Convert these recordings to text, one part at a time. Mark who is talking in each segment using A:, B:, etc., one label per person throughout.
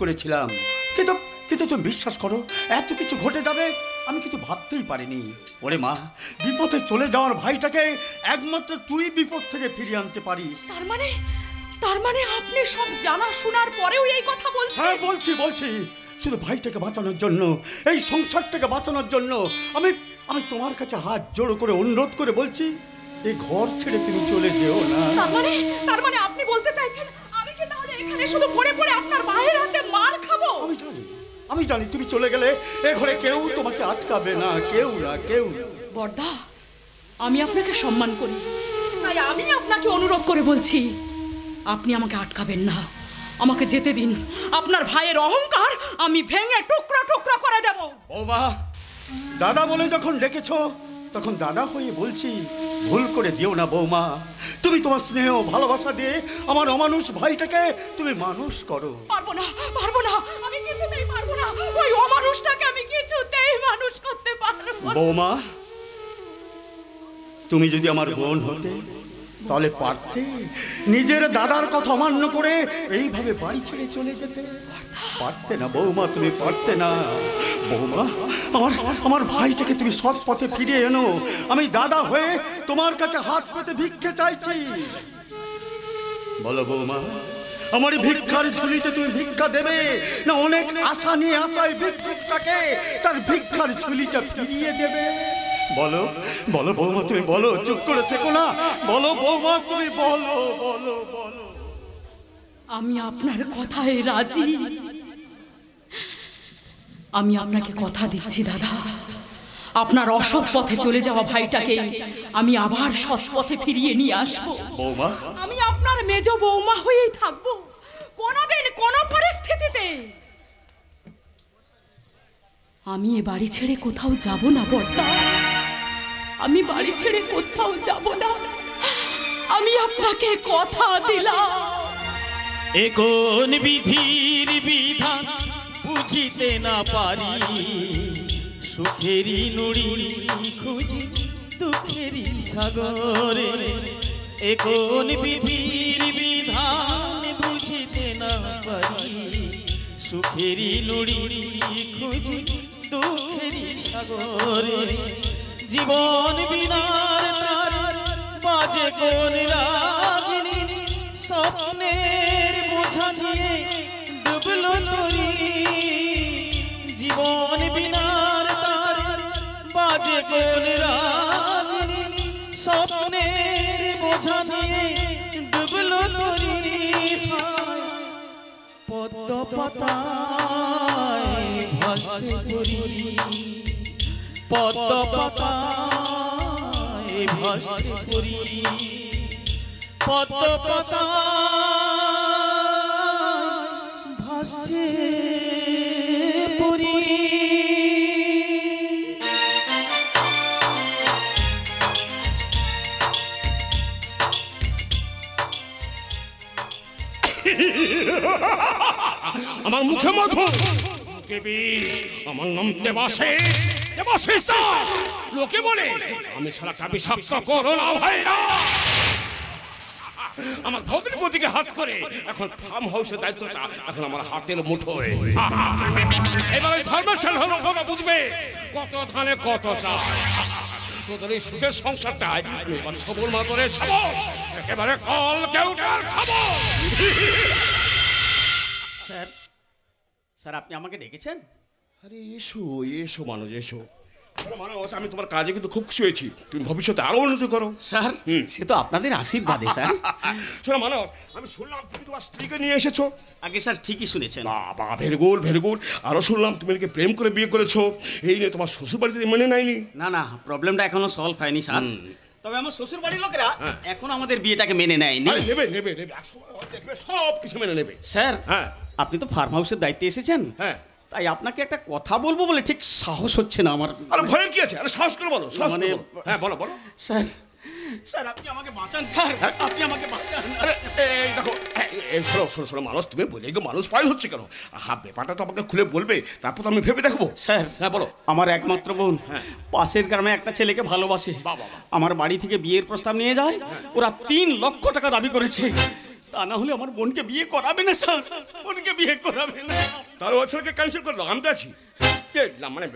A: করেছিলাম, কিন্তু কিন্তু তুমি বিশ্বাস করো এত কিছু ঘটে যাবে আমি কিন্তু ভাবতেই পারিনি। ওরে মা, বিপদে চলে যাওয়ার ভাইটাকে একমাত্র তুই বিপদ থেকে ফিরিয়ে আনতে পারিস।
B: তার মানে আপনি সব জানা শোনার পরেও এই কথা বলছেন?
A: হ্যাঁ বলছি, শুধু ভাইটাকে বাঁচানোর জন্য, এই সংসারটাকে বাঁচানোর জন্য আমি তোমার কাছে হাত জোড়ো করে অনুরোধ করে বলছি, এই ঘর ছেড়ে তুমি চলে যেও না।
B: তার মানে আপনি বলতে চাইছেন আমি কি তাহলে এখানে শুধু পড়ে পড়ে আপনার ভাইয়ের হাতে মার খাবো?
A: আমি জানি তুমি চলে গেলে এ ঘরে কেউ তোমাকে আটকাবে না, কেউ না কেউ।
B: বড়দা, আমি আপনাকে সম্মান করি, তাই আমি আপনাকে অনুরোধ করে বলছি, আপনি আমাকে আটকাবেন না, আমাকে যেতে দিন। আপনার ভাইয়ের অহংকার আমি ভেঙে টুকরা টুকরা করে দেব।
A: বৌমা, দাদা বলে যখন ডেকেছো তখন দাদা হয়ে বলছি, ভুল করে দিও না বৌমা। তুমি তোমার স্নেহ ভালোবাসা দিয়ে আমার অমানুষ ভাইটাকে তুমি মানুষ করো।
B: পারবো না, আমি কিছুতেই পারবো না। ওই অমানুষটাকে আমি কিছুতেই মানুষ করতে পারবো না।
A: বৌমা, তুমি যদি আমার বোন হতে তাহলে পারতে নিজের দাদার কথা অমান্য করে এইভাবে বাড়ি ছেড়ে চলে যেতে? পারতে না বৌমা, তুমি পারতে না। বৌমা, আমার ভাইটাকে তুমি সৎ পথে ফিরিয়ে এনো। আমি দাদা হয়ে তোমার কাছে হাত পেতে ভিক্ষে চাইছি। বলো বৌমা, আমার ভিক্ষার ঝুলিতে তুমি ভিক্ষা দেবে না অনেক আশা নিয়ে আসায় ভিক্ষুকটাকে তার ভিক্ষার ঝুলিটা ফিরিয়ে দেবে? বলো বলো বৌমা, তুমি বলো, চুপ করে থেকো না। বলো বৌমা, তুমি বলো বলো বলো।
B: আমি আপনার কথায় রাজি। আমি আপনাকে কথা দিচ্ছি দাদা, আপনার অসৎ পথে চলে যাওয়া ভাইটাকে আমি আবার সৎ পথে ফিরিয়ে নিয়ে আসবো।
A: বৌমা,
B: আমি আপনার মেজ বৌমা হয়েই থাকবো, কোনোদিন কোনো পরিস্থিতিতে আমি এ বাড়ি ছেড়ে কোথাও যাব না বড়দা, আমি বাড়ি ছেড়ে কোথাও যাব না, আমি আপনাকে কথা দিলাম।
C: এ কোন বিধির বিধান বুঝিতে না পারি, সুখেরই নুড়ি খুঁজি দুঃখেরই সাগরে। এ কোন বিধির বিধান বুঝিতে না পারি, সুখেরই নুড়ি খুঁজি দুঃখেরই সাগরে। জীবন বিনার তার বাজে কোন রাগিনী, স্বপ্নের বোঝা নিয়ে ডুবলো তরি। জীবন বিনার তার বাজে কোন রাগিনী, স্বপ্নের বোঝা নিয়ে ডুবলো তরি। পদ্ম পাতায় ভাসে তরি, পদ্ম পাতায় ভাসে তরি, পদ্ম পাতায় ভাসছে পরি।
D: আমার মুখে মধু, মুখে বিষ। আমার নাম দেবাশিস, দেবাশিস দাস। লোকে বলে আমি সারাটা বিষাক্ত করোনা ভাইরা। আমার ভগ্নিপতিকে হাত করে এখন ফার্ম হাউসের দায়িত্বটা এখন আমার হাতের মুঠোয়। এবার ধর্মশাল হলো বাবা, বুঝবে কত ধানে কত চাল। তোদের এই সুখের সংসারটায় এবার সবল মা করে ছাবো, একেবারে কল কেউটার ছাবো।
C: স্যার, স্যার আপনি আমাকে ডেকেছেন?
D: আরে এসো এসো মানুষ, এসো মানুষ। আমি তোমার কাজে কিন্তু খুব খুশি হয়েছি, তুমি ভবিষ্যতে আরো উন্নতি করো।
C: স্যার সে তো আপনাদের আশীর্বাদে স্যার।
D: শোনো মানুষ, আমি শুনলাম তুমি তোমার স্ত্রীকে নিয়ে এসেছো।
C: আগে স্যার ঠিকই শুনেছেন।
D: বাবা, ভেরি গুড ভেরি গুড। আরো শুনলাম তুমি নাকি প্রেম করে বিয়ে করেছো। এই নিয়ে তোমার শ্বশুর বাড়িতে মেনে নেয়নি?
C: না না, প্রবলেমটা এখনো সলভ হয়নি স্যার। তবে আমার শ্বশুর বাড়ির লোকেরা এখন আমাদের বিয়েটাকে মেনে নেয়নি।
D: নেবে নেবে নেবে, দেখবে সব কিছু মেনে নেবে।
C: স্যার
D: হ্যাঁ,
C: আপনি তো ফার্ম হাউসের দায়িত্বে এসেছেন।
D: হ্যাঁ,
C: তাই আপনাকে একটা কথা বলবো বলে ঠিক সাহস হচ্ছে না আমার।
D: আরে ভয়ের কি আছে? আরে সাহস করে বলো, সাহস করে বলো। হ্যাঁ বলো বলো।
C: স্যার, স্যার আপনি আমাকে বাঁচান স্যার, আপনি আমাকে বাঁচান।
D: আরে এই দেখো, এই শোনো শোনো শোনো মানুষ, তুমি বলে গো মানুষ প্রায় হচ্ছে কেন? ব্যাপারটা তো আমাকে খুলে বলবে, তারপর তো আমি ভেবে দেখবো।
C: স্যার,
D: হ্যাঁ বলো।
C: আমার একমাত্র বোন পাশের গ্রামে একটা ছেলেকে ভালোবাসে। আমার বাড়ি থেকে বিয়ের প্রস্তাব নিয়ে যায়, ওরা 3 লক্ষ টাকা দাবি করেছে। তা না হলে আমার বোনকে বিয়ে করাবে না স্যার, বোনকে বিয়ে করাবে না।
D: তার ও ছেলেকে ক্যান্সেল করলো, আমি তো আছি। না মানে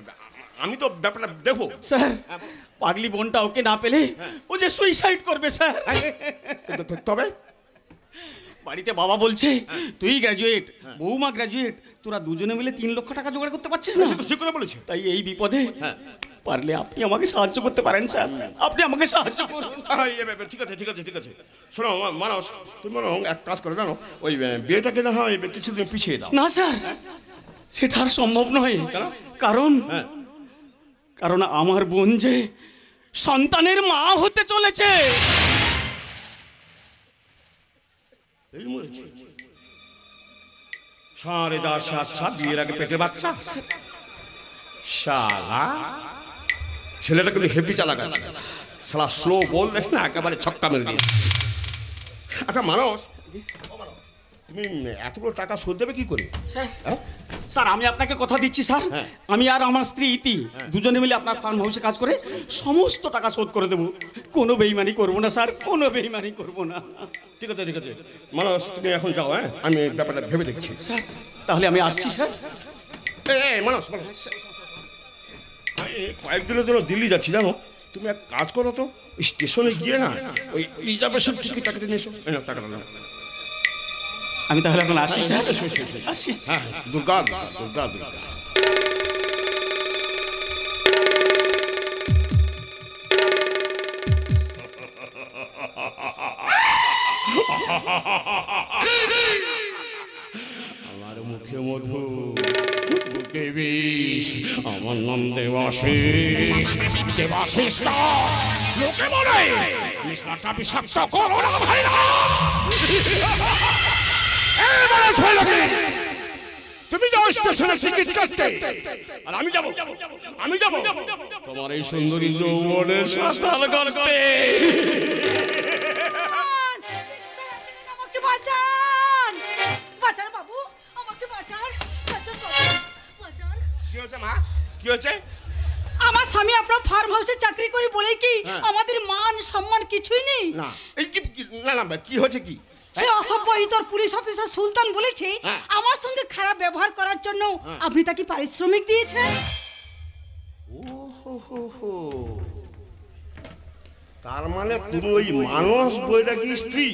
D: আমি তো ব্যাপারটা দেখবো
C: স্যার পাগলি বোনটা ওকে না পেলে ও যে সুইসাইড করবে স্যার।
D: তবে
C: বাড়িতে বাবা বলছে তুই গ্র্যাজুয়েট, বৌমা গ্র্যাজুয়েট, তোরা দুজনে মিলে 3 লক্ষ টাকা জোগাড় করতে পারছিস না।
D: সে করে বলেছে।
C: তাই এই বিপদে পারলে আপনি আমাকে সাহায্য করতে পারেন স্যার, আপনি আমাকে সাহায্য করুন।
D: ঠিক আছে ঠিক আছে ঠিক আছে। শোনো মানুষ, তুমি মনে এক কাজ করে জানো, ওই বিয়েটাকে না হয় কিছুদিন পিছিয়ে দাও।
C: না স্যার, সেটা আর সম্ভব নয়। কারণ কারণ আমার বোন যে সন্তানের মা হতে চলেছে।
D: এই মরেছে 7.5 বিয়ের আগে পেটে বাচ্চা। শালা ছেলেটা কিন্তু হেভি চালাক আছে, শালা স্লো বল দেখে না একেবারে ছক্কা মেরে দিয়ে। আচ্ছা মানুষ, তুমি এতগুলো টাকা শোধ দেবে কি করে?
C: স্যার আমি আপনাকে কথা দিচ্ছি স্যার, আমি আর আমার স্ত্রী ইতি দুজনে মিলে আপনার ফার্ম হাউসে কাজ করে সমস্ত টাকা শোধ করে দেবো। কোনো বেইমানি করবো না স্যার, কোনো বেইমানি করবো না।
D: ঠিক আছে ঠিক আছে মানুষ, তুমি এখন যাও। আমি ব্যাপারটা ভেবে দেখছি।
C: স্যার তাহলে আমি আসছি স্যার।
D: মানুষ আমি কয়েকদিনের জন্য দিল্লি যাচ্ছি জানো, তুমি এক কাজ করো তো, স্টেশনে গিয়ে না ওই রিজার্ভেশন টিকিট টাকাটা নিয়ে এসো। টাকাটা নাও।
C: আমি তাহলে এখন আসি স্যার, আসি।
D: হ্যাঁ দুর্গা দুর্গা দুর্গা। আমার মুখে মধু, বুকে বিষ, আমার নাম দেবাশিস। দেবাশিস দাস, লোকে বলে আমি সারাটা বিষাক্ত করোনা ভাইরাস। তুমি যাও স্টেশনে টিকিট কাটতে, আর আমি যাব তোমার এই সুন্দরী যৌবনের সাঁতার কাটতে।
E: আমাকে বাঁচান, বাঁচান বাবু, আমাকে বাঁচান, বাঁচান বাবু, বাঁচান।
D: কি হয়েছে মা, কি হয়েছে?
E: আমার স্বামী আপনার ফার্ম হাউসে চাকরি করে বলে কি আমাদের মান সম্মান কিছুই নেই।
D: না এই না না কি হয়েছে কি?
E: সে অসভ্য ইতর পুলিশ অফিসার সুলতান বলেছে আমার সঙ্গে খারাপ ব্যবহার করার জন্য আপনি তাকে পারিশ্রমিক দিয়েছেন।
D: তার মানে তুমি ওই মানস বৈরাগী স্ত্রী?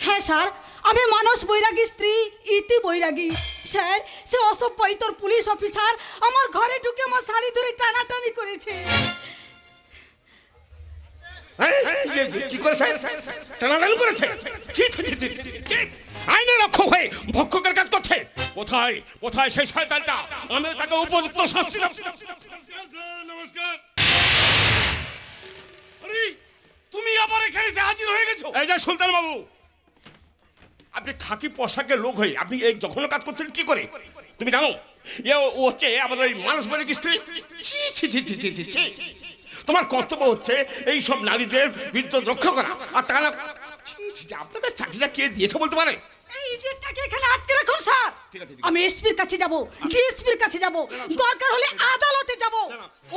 E: হ্যাঁ স্যার, আমি মানস বৈরাগী স্ত্রী ইতি বৈরাগী। স্যার সে অসভ্য ইতর পুলিশ অফিসার আমার ঘরে ঢুকে আমার শাড়ি ধরে টানাটানি করেছে।
D: কি করেছে? টানাটানি করেছে? আইনের রক্ষক হয়ে ভক্ষকের কাজ করছে। কোথায় কোথায় সেই শয়তানটা? আমি তাকে উপযুক্ত শাস্তি দেব। নমস্কার। আরে তুমি আবার এখানে এসে হাজির হয়ে গেছো? এই যে সুলতান বাবু, আপনি খাকি পোশাকের লোক হয়ে আপনি এই জঘন্য কাজ করছেন কি করে? তুমি জানো ও হচ্ছে আমাদের ওই মানুষ বলে কি স্ত্রী? তোমার কর্তব্য হচ্ছে এই সব নারীদের বিদ্যুৎ রক্ষা করা। আর তা না আপনাদের চাকরিটা কে দিয়েছে বলতে পারে?
E: এই ইডিয়েটটাকে এখানে আটকে রাখুন স্যার। আমি এসপির কাছে যাব, ডিএসপির কাছে যাব, দরকার হলে আদালতে যাব।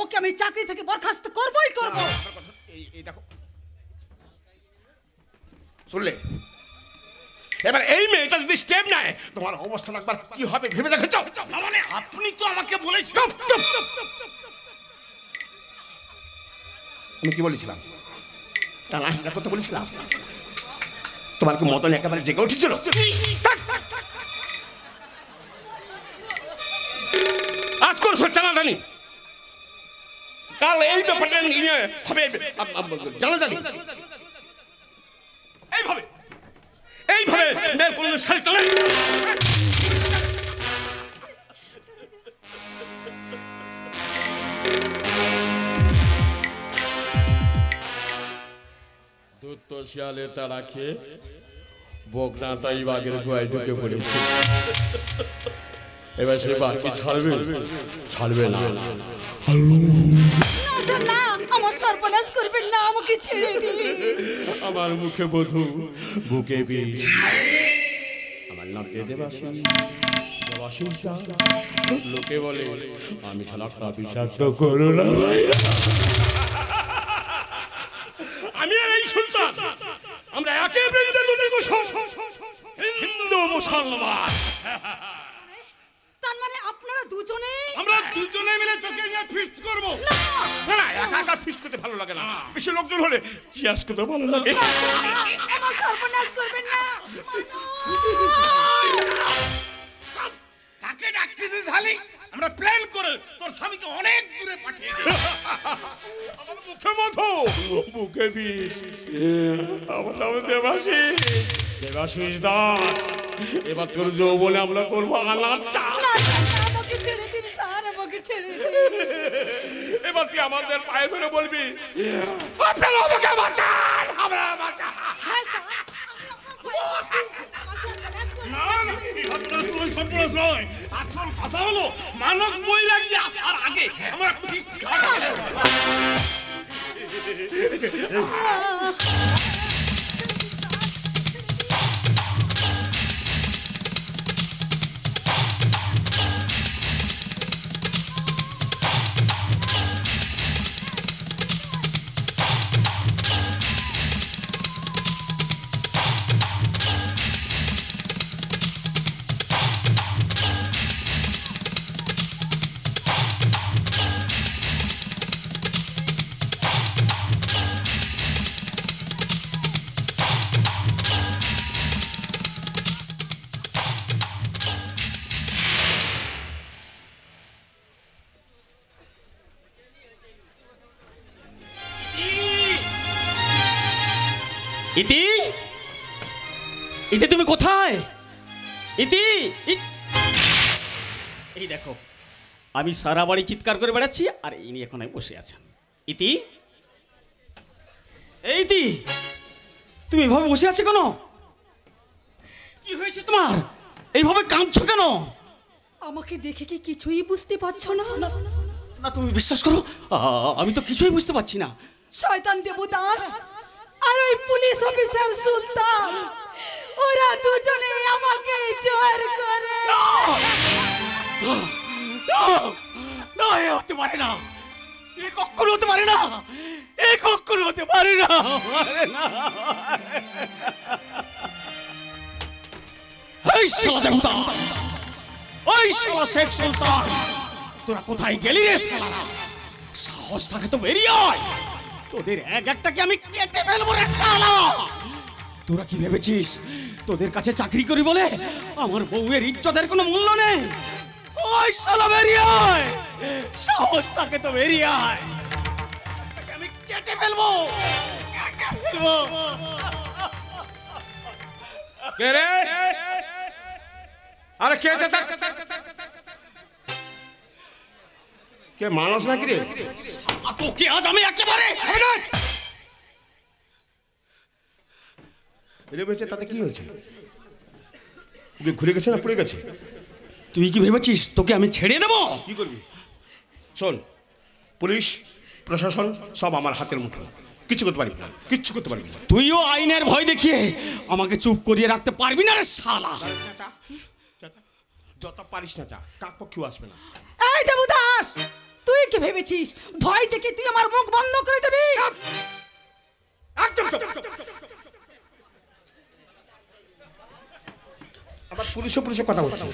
E: ওকে আমি চাকরি থেকে বরখাস্ত করবই করব।
D: এই দেখো শুনলে, এবার এই মেয়েটা যদি স্টেপ নেয় তোমার অবস্থা একবার কি হবে ভেবে দেখেছ? মানে আপনি তো আমাকে বলেছেন। আমি কি বলেছিলাম? টানা কথা বলেছিলাম। তোমার কি মতন একেবারে জেগে উঠেছিল? আজ করছো টানাটানি, কাল এই ব্যাপারটা নিয়ে হবে জানাজানি। এইভাবে এইভাবে মেয়ের কোনো শাড়ি চলে। দুধ তো শিয়ালের তাড়া খেয়ে বকনাটাই বাঘের গোয়ায় ঢুকে পড়েছে। এবার সে বাঘকে ছাড়বে না।
E: না, আমার সর্বনাশ করবেন না, আমাকে ছেড়ে দিন।
D: আমার মুখে বধূ, বুকে বিষ। আমার নাম দেবাশিস। লোকে বলে আমি শালাটা বিষাক্ত করোনা ভাইরাস। আমি আর এই সুলতান আমরা একে বৃন্দে দুটি কুসুম। মুসলমান।
E: তার মানে আপনারা দুজনে
D: আমরা দুজনে মিলে তোকে নিয়ে ফিস্ট করব। না না, একা একা ফিস্ট করতে ভালো লাগে না, বেশি লোকজন হলে চিয়াস করতে ভালো লাগে।
E: আমার সর্বনাশ করবেন না।
D: কাকে ডাকছিস শালি? আমরা প্ল্যান করে তোর স্বামীকে অনেক দূরে পাঠিয়ে দেব। আমার মুখে মধু, মুখে বিষ। আমার নাম দেবাশিস দাস। এবার তোর যৌবনে আমরা করবো আনার চাষ।
E: আমাকে ছেড়ে দিন স্যার, আমাকে ছেড়ে দিন।
D: এবার তুই আমাদের পায়ে ধরে বলবি, আপনারা আমাকে বাঁচান, আমরা বাঁচান।
E: হ্যাঁ স্যার, আমি আপনার পায়ে পড়ছি। আমার সর্বনাশ করবেন না।
D: আসল কথা হলো মানস বই লাগিয়ে আসার আগে আমরা ফিক্স
C: ইতি, ইতি তুমি কোথায়? ইতি, এই দেখো আমি সারা বাড়ি চিৎকার করে বেড়াচ্ছি আর ইনি এখন বসে আছেন। ইতি, এই ইতি, তুমি এভাবে বসে আছো কেন? কি হয়েছে তোমার? এইভাবে কাঁদছো কেন?
E: আমাকে দেখে কি কিছুই বুঝতে পারছো না?
C: না তুমি বিশ্বাস করো, আমি তো কিছুই বুঝতে পারছি না।
E: শয়তান দেবদাস আর ওই পুলিশ অফিসার সুলতান, ওরা দুজনে আমাকে জোর করে।
C: না, এ হতে পারে না, এ কখনো হতে পারে না, এ কখনো হতে পারে না। এই শালা দেবদাস, ওই শালা শেখ সুলতান, তোরা কোথায় গেলি রে শালারা? সাহস থাকে তো বেরিয়ে আয়, তোদের এক একটাকে আমি কেটে ফেলবো রে শালা। তোরা কি ভেবেছিস তোদের কাছে চাকরি করি বলে আমার বউয়ের ইজ্জতের কোনো মূল্য নেই? ওই শালা বেরিয়ে আয়, সাহস থাকে তো বেরিয়ে আয়, আমি কেটে ফেলবো, কেটে ফেলবো।
D: কে রে? আরে কে আছে? কে মানুষ নাকি রে?
C: তোকে আজ আমি একেবারে
D: বেঁচে তাতে কি হয়েছে? ঘুরে গেছে না পড়ে গেছে?
C: তুই কি ভেবেছিস তোকে আমি ছেড়ে দেবো?
D: কি করবি? শোন, পুলিশ প্রশাসন সব আমার হাতের মুঠো, কিছু করতে পারবি না, কিচ্ছু করতে পারবি না।
C: তুইও আইনের ভয় দেখিয়ে আমাকে চুপ করিয়ে রাখতে পারবি না রে শালা।
D: যত পারিস না চা, কাক পক্ষেও আসবে না।
E: এই দেবদাস, তুই কি ভেবেছিস ভয় দেখে তুই আমার মুখ বন্ধ করে দিবি?
D: একদম চুপ। আবার পুলিশে কথা বলছি,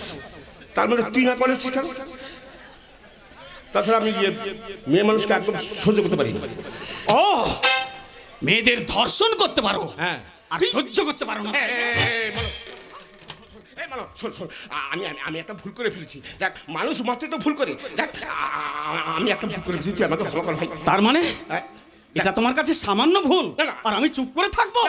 D: তার মানে তুই না করেছিস কেন? তাছাড়া আমি মেয়ে মানুষকে একদম সহ্য করতে পারি না।
C: ও, মেয়েদের ধর্ষণ করতে পারো?
D: হ্যাঁ।
C: আর সহ্য করতে পারো না?
D: আমি একটা ভুল করে ফেলেছি। দেখ, মানুষ মাত্রই তো ভুল করে। দেখ, আমি একটা ভুল করে ফেলেছি, তুই আমাকে ক্ষমা কর ভাই।
C: তার মানে এটা তোমার কাছে সামান্য ভুল আর আমি চুপ করে থাকবো?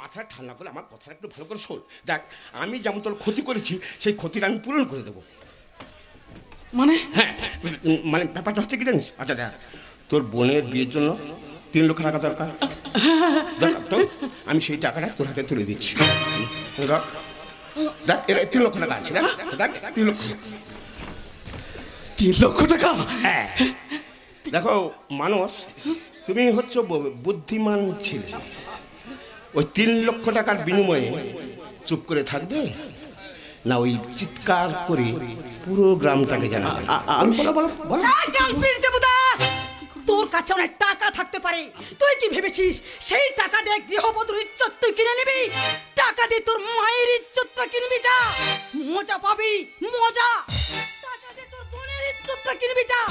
D: মাথা ঠান্ডা করে আমার কথা একটু ভালো করে শোন। দেখ, আমি যেমন তোর ক্ষতি করেছি সেই ক্ষতিটা আমি পূরণ করে দেবো।
C: মানে?
D: হ্যাঁ, মানে ব্যাপারটা হচ্ছে কি জানিস? আচ্ছা দেখ, তোর বোনের বিয়ের জন্য 3 লক্ষ টাকা দরকার। তো আমি সেই টাকাটা তোর হাতে তুলে দিচ্ছি। দেখ, এর 3 লক্ষ টাকা আছে। দেখ 3 লক্ষ।
C: 3 লক্ষ টাকা?
D: হ্যাঁ। দেখো মানুষ, তুমি হচ্ছে বুদ্ধিমান ছেলে, ওই 3 লক্ষ টাকার বিনিময়ে চুপ করে থাকবে না ওই চিৎকার করে পুরো গ্রামটাকে জানাবে?
E: দেবদাস, তোর তোর কাছে অনেক টাকা থাকতে পারে, তুই কি ভেবেছিস সেই টাকা দিয়ে গৃহবধূর ইজ্জত তুই কিনে নিবি? টাকা দিয়ে তোর মায়ের ইজ্জতটা কিনবি, যা মজা পাবি, মজা। টাকা দিয়ে তোর বোনের ইজ্জতটা কিনবি, যা।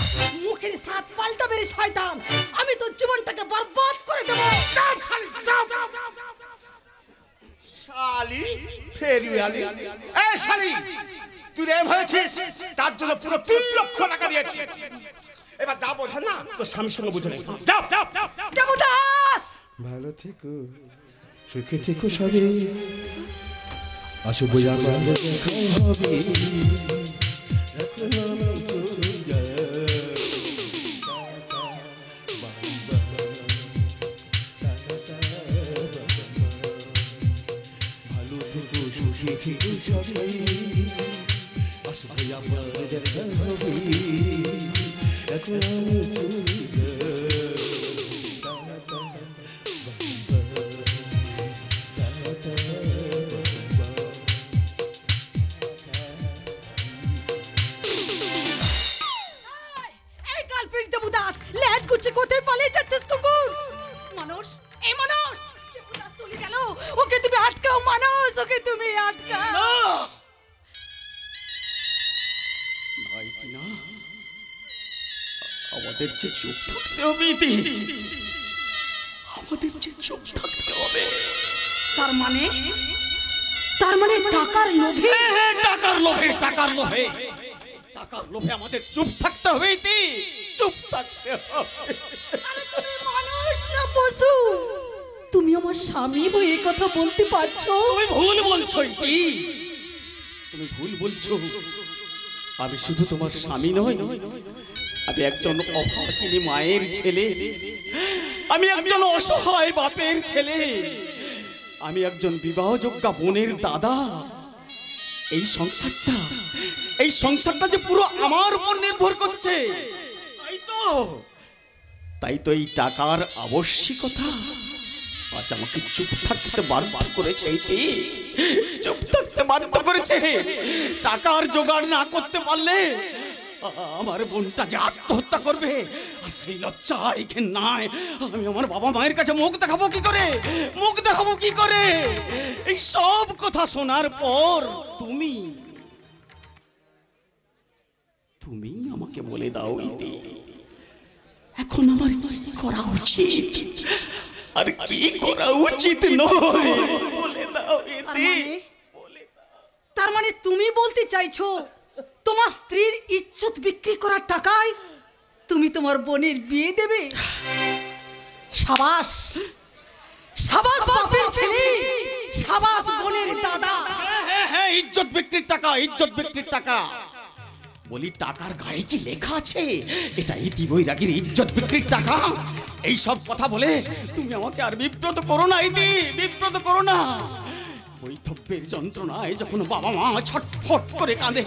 E: মুখের সাথ পাল্টাবে রে শয়তান, আমি তোর জীবনটাকে বরবাদ করে দেবো।
D: শালি ফেরিওয়ালি, এই শালি তুই রেপ হয়েছিস, তার জন্য পুরো 3 লক্ষ টাকা দিয়েছি। এবার যা বোঝা না তোর স্বামীর সঙ্গে বুঝে নেই। যাও
E: দেবদাস,
F: ভালো থেকো, সুখে থেকো সবে, আসো বই আবার দেখা হবে। এখন আমি চলে যাই। ভালো থেকো, সুখে থেকো সবে, আসো বই আবার দেখা হবে। এখন আমি চলে যাই।
E: কোথায় পালিয়ে যাচ্ছিস কুকুর? মানুষ, এই মানুষ, দেবদাস চলে গেল, ওকে তুমি আটকাও মানুষ, ওকে তুমি আটকাও।
C: আমাদের যে চুপ থাকতে হবে ইতি, আমাদের যে চুপ থাকতে হবে।
E: তার মানে টাকার লোভে?
C: হ্যাঁ, টাকার লোভে, টাকার লোভে, টাকার লোভে আমাদের চুপ থাকতে হবে ইতি, চুপ থাকতে হবে।
E: তুমি মানুষ না পশু? তুমি আমার স্বামী হয়ে এই কথা বলতে পারছো?
C: তুমি ভুল বলছো ইতি, তুমি ভুল বলছো। আমি শুধু তোমার স্বামী নই, আমি একজন অভাগিনী মায়ের ছেলে, আমি একজন অসহায় বাপের ছেলে, আমি একজন বিবাহযোগ্য বোনের দাদা। এই সংসারটা যে পুরো আমার উপর নির্ভর করছে, তাই তো এই টাকার আবশ্যিকতা আজ আমাকে চুপ থাকতে বারবার করেছে, চুপ থাকতে বাধ্য করেছে। টাকার জোগাড় না করতে পারলে আমার বোনটা যে আত্মহত্যা করবে, আর সেই লজ্জা এখানে নাই। আমি আমার বাবা মায়ের কাছে মুখ দেখাবো কি করে? এই সব কথা শোনার পর তুমি আমাকে বলে দাও ইতি, এখন আমার কি করা উচিত আর কি করা উচিত নয়, বলে দাও ইতি।
E: তার মানে তুমি বলতে চাইছো তোমার স্ত্রীর ইজ্জত বিক্রি করার টাকায় তুমি তোমার বোনের বিয়ে দেবে? সাবাস, সাবাস বাপের ছেলে, সাবাস বোনের দাদা।
C: হ্যাঁ, ইজ্জত বিক্রির টাকা। বলি, টাকার গায়ে কি লেখা আছে এটা ইতি বৈরাগীর ইজ্জত বিক্রির টাকা? এই সব কথা বলে তুমি আমাকে আর বিব্রত করো না ইতি, বিব্রত করো না। বৈধব্যের যন্ত্রণায় যখন বাবা মা ছটফট করে কাঁদে,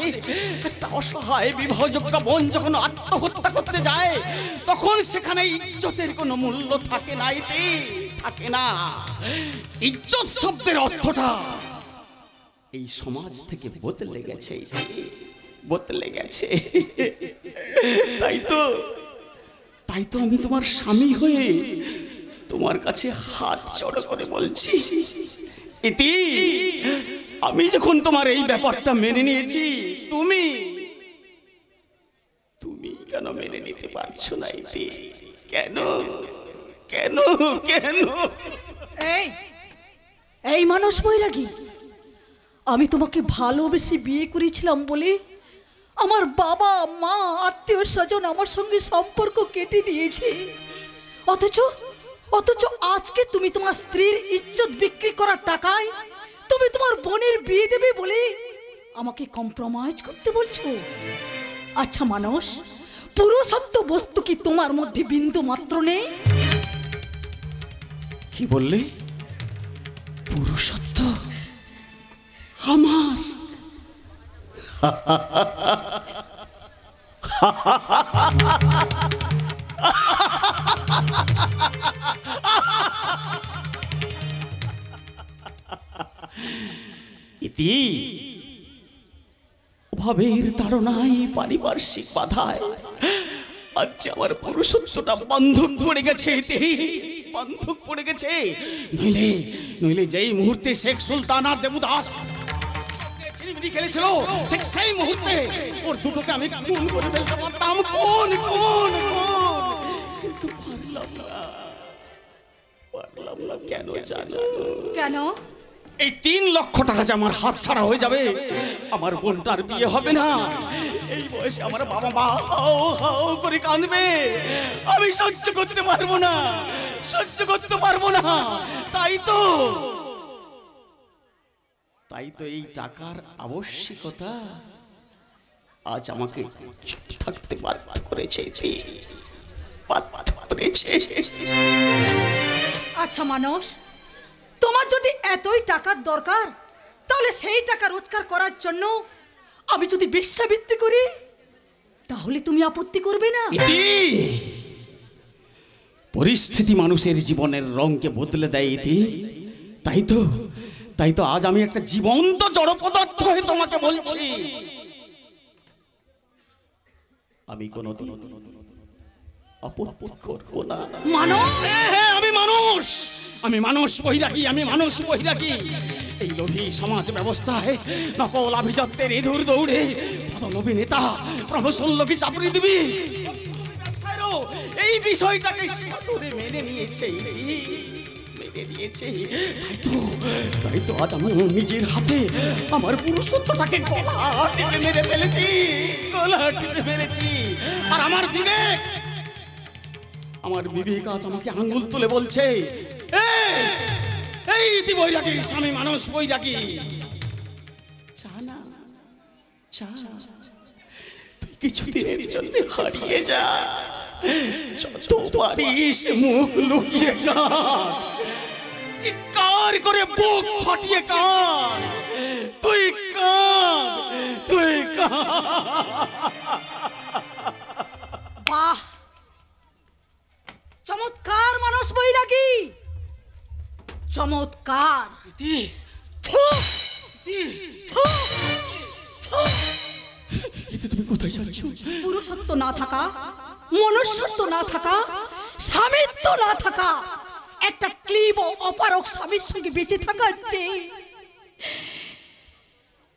C: একটা অসহায় বিবাহযোগ্য বোন যখন আত্মহত্যা করতে যায়, তখন সেখানে ইজ্জতের কোনো মূল্য থাকে না ইতি, থাকে না। ইজ্জত শব্দের অর্থটা এই সমাজ থেকে বদলে গেছে, বদলে গেছে। তাই তো আমি তোমার স্বামী হয়ে তোমার কাছে হাত জড়ো করে বলছি ইতি, আমি যখন তোমার এই ব্যাপারটা মেনে নিয়েছি, তুমি কেন মেনে নিতে পারছো না ইতি? কেন কেন কেন?
E: এই মানুষ বৈরাগী, আমি তোমাকে ভালোবেসে বিয়ে করেছিলাম বলে আমার বাবা মা আত্মীয় স্বজন আমার সঙ্গে সম্পর্ক কেটে দিয়েছে, অথচ আজকে তুমি তোমার স্ত্রীর ইজ্জত বিক্রি করার টাকায় তুমি তোমার বোনের বিয়ে দেবে বলে আমাকে কম্প্রোমাইজ করতে বলছো? আচ্ছা মানুষ, পুরুষত্ব বস্তু কি তোমার মধ্যে বিন্দু মাত্র নেই?
C: কি বললে? পুরুষত্ব আমার? ইতি, অভাবের তাড়নায়, পারিপার্শ্বিক বাধায় আজ আমার পুরুষত্বটা বন্ধক পড়ে গেছে, বন্ধক পড়ে গেছে। নইলে নইলে যেই মুহূর্তে শেখ সুলতান আর দেবদাস ছিনিমিনি খেলেছিল, ঠিক সেই মুহূর্তে ওর দুটোকে আমি খুন করে ফেলতে পারতাম। কোন কোন কোন কিন্তু পারলাম না। কেন জানো?
E: কেন?
C: এই 3 লক্ষ টাকা যে আমার হাত ছাড়া হয়ে যাবে, আমার বোনটার বিয়ে হবে না। এই বয়সে আমার বাবা মা হাও হাও করে কাঁদবে, আমি সহ্য করতে পারবো না, সহ্য করতে পারবো না। তাই তো এই টাকার আবশ্যকতা আজ আমাকে চুপ থাকতে বাধ্য করেছে।
E: আচ্ছা মানস, তোমার যদি এতই টাকার দরকার, তাহলে সেই টাকা রোজগার করার জন্য আমি যদি বেশ্যাবৃত্তি করি, তাহলে তুমি আপত্তি করবে না?
C: পরিস্থিতি মানুষের জীবনের রঙকে বদলে দেয় ইতি। তাই তো আজ আমি একটা জীবন্ত জড় পদার্থ হয়ে তোমাকে বলছি, আমি কোনোদিন আপত্তি করব না।
E: মানস,
C: হ্যাঁ, আমি মানুষ বৈরাগী, আমি মানুষ বৈরাগী। এই লোভী সমাজ ব্যবস্থায় নকল আভিজাত্যের ইঁদুর দৌড়ে পদলোভী নেতা প্রমোশন লোভী চাকরি দিবি এই বিষয়টাকে সাদরে মেনে নিয়েছে। তাই তো আজ আমি নিজের হাতে আমার পুরুষত্বটাকে গলা টিপে মেরে ফেলেছি। আর আমার বিবেক আজ আমাকে আঙ্গুল তুলে বলছে, এই তুই বৈরাগী, স্বামী মানুষ বৈরাগী। তুই কিছুদিনের জন্য হারিয়ে যা, যত পারিস মুখ লুকিয়ে কাঁদ, চিৎকার করে বুক ফাটিয়ে কাঁদ, তুই কাঁদ।
E: বাহ, চমৎকার মানুষ বৈরাগী, চমৎকার।
C: তুমি কোথায় যাচ্ছ?
E: পুরুষত্ব না থাকা, মনুষ্যত্ব না থাকা, স্বামীত্ব না থাকা একটা ক্লিব অপারক স্বামীর সঙ্গে বেঁচে থাকার চেয়ে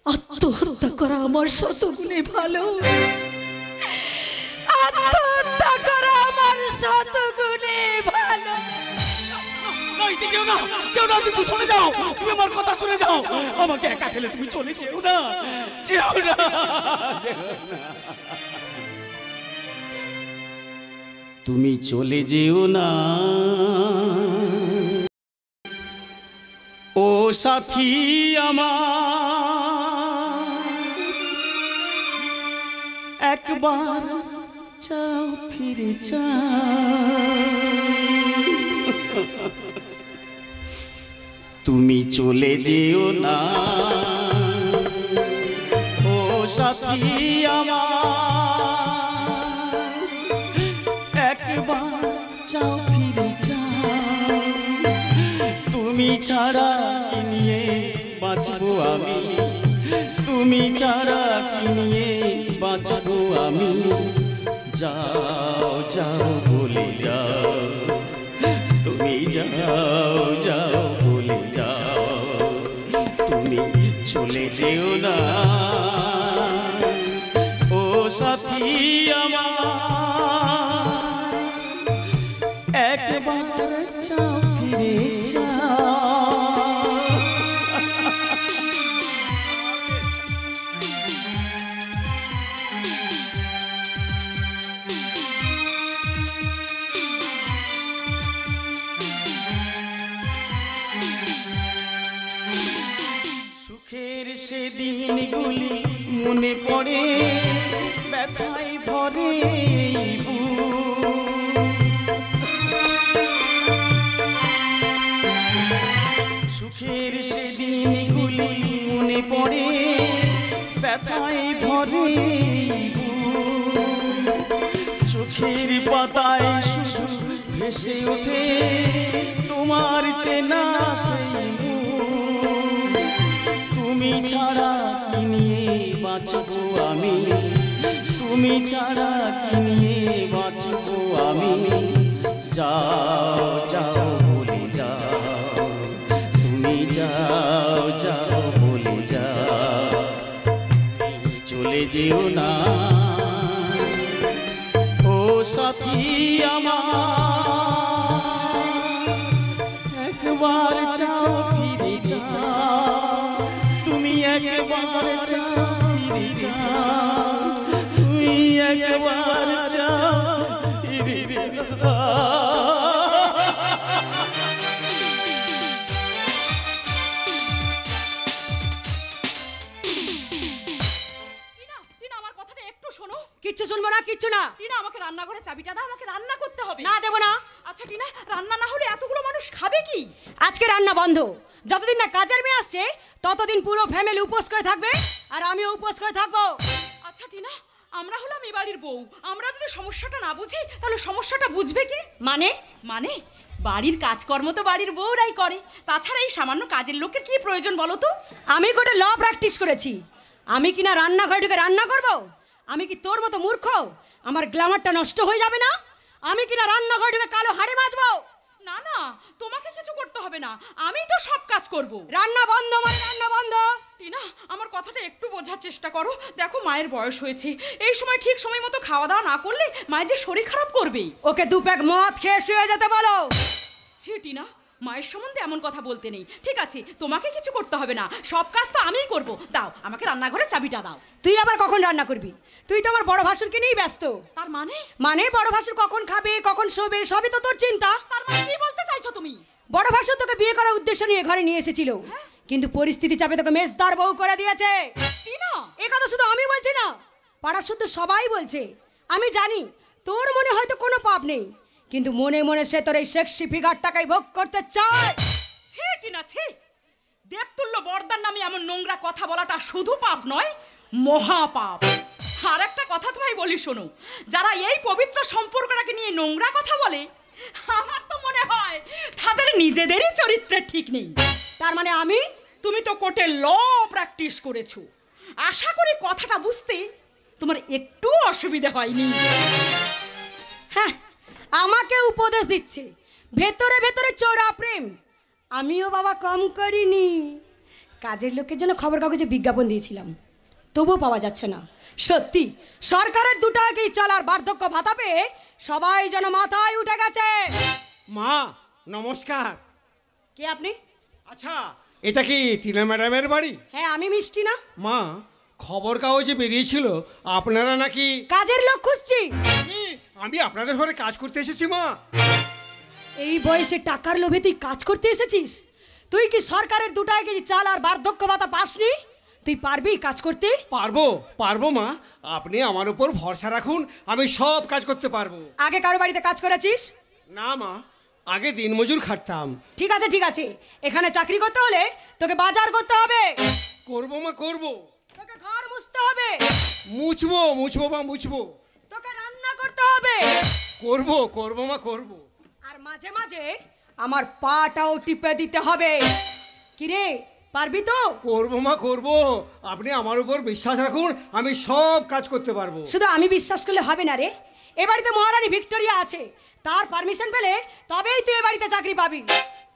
E: আত্মহত্যা করা আমার শতগুণে ভালো। আত্মহত্যা করা আমার শতগুণে ভালো।
C: কেউ না, তুমি শুনে যাও, তুমি আমার কথা শুনে যাও। আমাকে একা ফেলে তুমি চলে যেও না। তুমি চলে যেও না ও সাথী আমার, একবার চাও ফিরে তুমি চলে যেও না ও সাথী আমার, একবার চাও ফিরে তুমি ছাড়া কি নিয়ে বাঁচবো আমি, তুমি ছাড়া কি নিয়ে বাঁচবো আমি। যাও যাও বলে যাও, তুমি যাও বলে যাও, তুমি চলে যেও না ও সাথী আমার, একবার চাও ফিরে সুখের সেদিনগুলি মনে পড়ে, ব্যথায় ভরে সুখের সেদিনগুলি মনে পড়ে, ব্যথায় ভরে চোখের পাতায় শুধু ভেসে ওঠে তোমার চেনা সেই মুখ। তুমি ছাড়া কি নিয়ে বাঁচবো আমি, তুমি তুমি ছাড়া কি নিয়ে বাঁচবো আমি, যাও যাও বলে যাও, তুমি যাও যাও বলে যাও, তুমি চলে যেও না ও সাথী আমার, একবার চাও ফিরে যাও, তুমি একবার চাও ফিরে যাও, তুমি একবার চাও ফিরে যাও।
B: টিনা, টিনা, আমার কথাটা একটু শোনো।
E: কিচ্ছু শুনবো না, কিচ্ছু না।
B: টিনা, আমাকে রান্নাঘরে চাবিটা দাও, আমাকে রান্না করতে হবে।
E: না, দেবো না।
B: আচ্ছা টিনা, রান্না না হলে এতগুলো মানুষ খাবে কি?
E: আজকে রান্না বন্ধ। যতদিন না কাজের মেয়ে আসছে ততদিন পুরো ফ্যামিলি উপোস করে থাকবে, আর আমিও উপোস করে থাকবো।
B: আচ্ছা টিনা, আমরা হলাম এই বাড়ির বউ, আমরা যদি সমস্যাটা না বুঝি তাহলে সমস্যাটা বুঝবে কে?
E: মানে?
B: মানে বাড়ির কাজকর্ম তো বাড়ির বউরাই করে, তাছাড়া এই সামান্য কাজের লোকের কি প্রয়োজন বলো তো?
E: আমি গোটে ল প্র্যাকটিস করেছি। আমি কিনা রান্নাঘরে ঢুকে রান্না করব? আমি কি তোর মতো মূর্খ? আমার গ্ল্যামারটা নষ্ট হয়ে যাবে না? আমি কিনা রান্নাঘরে ঢুকে কালো হাড়ে মাজবো?
B: না না, তোমাকে কিছু করতে হবে না, আমি তো সব কাজ করব।
E: রান্না বন্ধ মানে রান্না বন্ধ।
B: টিনা, আমার কথাটা একটু বোঝার চেষ্টা করো। দেখো মায়ের বয়স হয়েছে, এই সময় ঠিক সময় মতো খাওয়া দাওয়া না করলে মায়ের যে শরীর খারাপ করবে।
E: ওকে 2 প্যাক মদ খেয়ে শুয়ে যেতে বলো।
B: ছি টিনা, মায়ের সম্বন্ধে এমন কথা বলতে নেই। ঠিক আছে, তোমাকে কিছু করতে হবে না, সব কাজ তো আমিই করব। দাও আমাকে রান্নাঘরে চাবিটা দাও।
E: তুই আবার কখন রান্না করবি? তুই তো আমার বড় ভাসুরকে নিয়েই ব্যস্ত।
B: তার মানে?
E: মানে বড় ভাসুর কখন খাবে, কখন শোবে, সবই তো তোর চিন্তা।
B: তার মানে কি বলতে চাইছো তুমি?
E: বড় ভাসুর তোকে বিয়ে করার উদ্দেশ্য নিয়ে ঘরে নিয়ে এসেছিল, কিন্তু পরিস্থিতি চাপে তোকে মেজদার বউ করে দিয়েছে।
B: টিনা,
E: এ কথা শুধু আমি বলছি না, পাড়া শুদ্ধ সবাই বলছে। আমি জানি তোর মনে হয়তো কোনো পাপ নেই, কিন্তু মনে মনে সে তোর এই সেক্সি ফিগারটাকেই ভোগ করতে চায়।
B: ছি টিনা, ছি। দেবতুল্য বর্দার নামে এমন নোংরা কথা বলাটা শুধু পাপ নয়, মহাপাপ। আর একটা কথা তোমায় বলি শোনো, যারা এই পবিত্র সম্পর্কটাকে নিয়ে নোংরা কথা বলে, আমার তো মনে হয় তাদের নিজেদেরই চরিত্রের ঠিক নেই।
E: তার মানে আমি?
B: তুমি তো কোর্টে ল প্র্যাকটিস করেছো, আশা করি কথাটা বুঝতে তোমার একটু অসুবিধা হয়নি।
E: হ্যাঁ, আমাকে উপদেশ দিচ্ছে, ভেতরে ভেতরে চোরা প্রেম। আমিও বাবা কম করিনি। কাজের লোকের জন্য খবর কাগজে বিজ্ঞাপন দিয়েছিলাম, তবুও পাওয়া যাচ্ছে না। সত্যি সরকারের 2 টাকায় চলার বার্ধক্য ভাতা পেয়ে সবাই যেন মাথায় উঠে গেছে।
C: মা নমস্কার।
E: কে আপনি?
C: আচ্ছা, এটা কি টিনা ম্যাডামের বাড়ি?
E: হ্যাঁ, আমি মিষ্টি না?
C: মা, খবর কাগজে বেরিয়েছিল আপনারা নাকি
E: কাজের লোক খুঁজছি।
C: আমি আপনাদের ঘরে কাজ করতে এসেছি মা।
E: এই বয়সে টাকার লোভে তুই কাজ করতে এসেছিস? তুই কি সরকারের 2 টাকায় চাল আর বার্ধক্য ভাতা পাসনি? তুই পারবি কাজ করতে?
C: পারবো পারবো মা, আপনি আমার উপর ভরসা রাখুন, আমি সব কাজ করতে পারবো।
E: আগে কারো বাড়িতে কাজ করেছিস?
C: না মা, আগে দিনমজুর খাটতাম।
E: ঠিক আছে ঠিক আছে, এখানে চাকরি করতে হলে তোকে বাজার করতে হবে।
C: করবো মা করবো।
E: তোকে ঘর মুছতে হবে।
C: মুছবো মুছবো মা মুছবো।
E: তোকে রান্না করতে হবে।
C: করবো করবো মা করবো।
E: আর মাঝে মাঝে আমার পাটাও টিপে দিতে হবে। কিরে, পারবি তো?
C: করবো মা করবো, আপনি আমার উপর বিশ্বাস রাখুন, আমি সব কাজ করতে পারবো।
E: শুধু আমি বিশ্বাস করলে হবে না রে, এ বাড়িতে মহারানী ভিক্টোরিয়া আছে, তার পারমিশন পেলে তবেই তুই এ বাড়িতে চাকরি পাবি।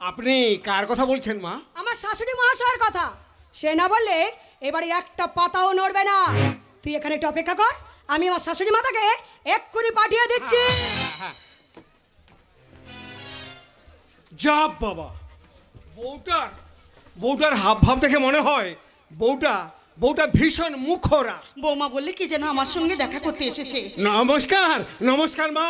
C: আপনি কার কথা বলছেন মা?
E: আমার শাশুড়ি মহাশয়ের কথা। সে না বললে এ বাড়ির একটা পাতাও নড়বে না। তুই এখানে একটু অপেক্ষা কর, আমি আমার শাশুড়ি মাতাকে এক্ষুনি পাঠিয়ে দিচ্ছি।
C: যা বাবা, বউটার হাব ভাব দেখে মনে হয় বউটা ভীষণ মুখরা।
B: বৌমা বললে কি যেন আমার সঙ্গে দেখা করতে এসেছে।
C: নমস্কার নমস্কার মা।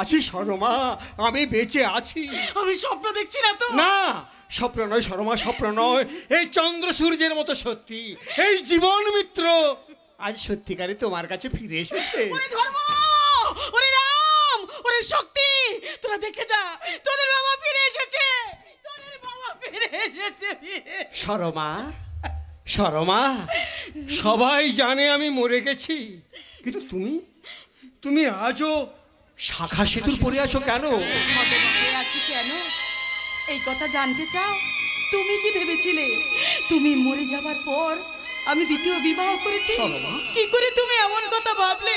C: আছি সরমা, আমি বেঁচে আছি।
B: আমি স্বপ্ন দেখছি না তো?
C: না, স্বপ্ন নয় সরমা, স্বপ্ন নয়, এই চন্দ্র সূর্যের মতো সত্যি, এই জীবন মিত্র আজ সত্যিকারে তোমার কাছে ফিরে এসেছে।
B: ওরে ধর্ম, ওরে রাম, ওরে শক্তি, তোরা তোরা দেখে যা, তোদের বাবা ফিরে এসেছে, তোদের বাবা ফিরে এসেছে।
C: সরমা, সরমা, সবাই জানে আমি মরে গেছি, কিন্তু তুমি আজও শাখা সিঁদুর পরে আছো কেন?
B: হতভাগে আছি কেন এই কথা জানতে চাও? তুমি কি ভেবেছিলে তুমি মরে যাবার পর আমি দ্বিতীয় বিবাহ করেছি? কি করে তুমি এমন কথা ভাবলে?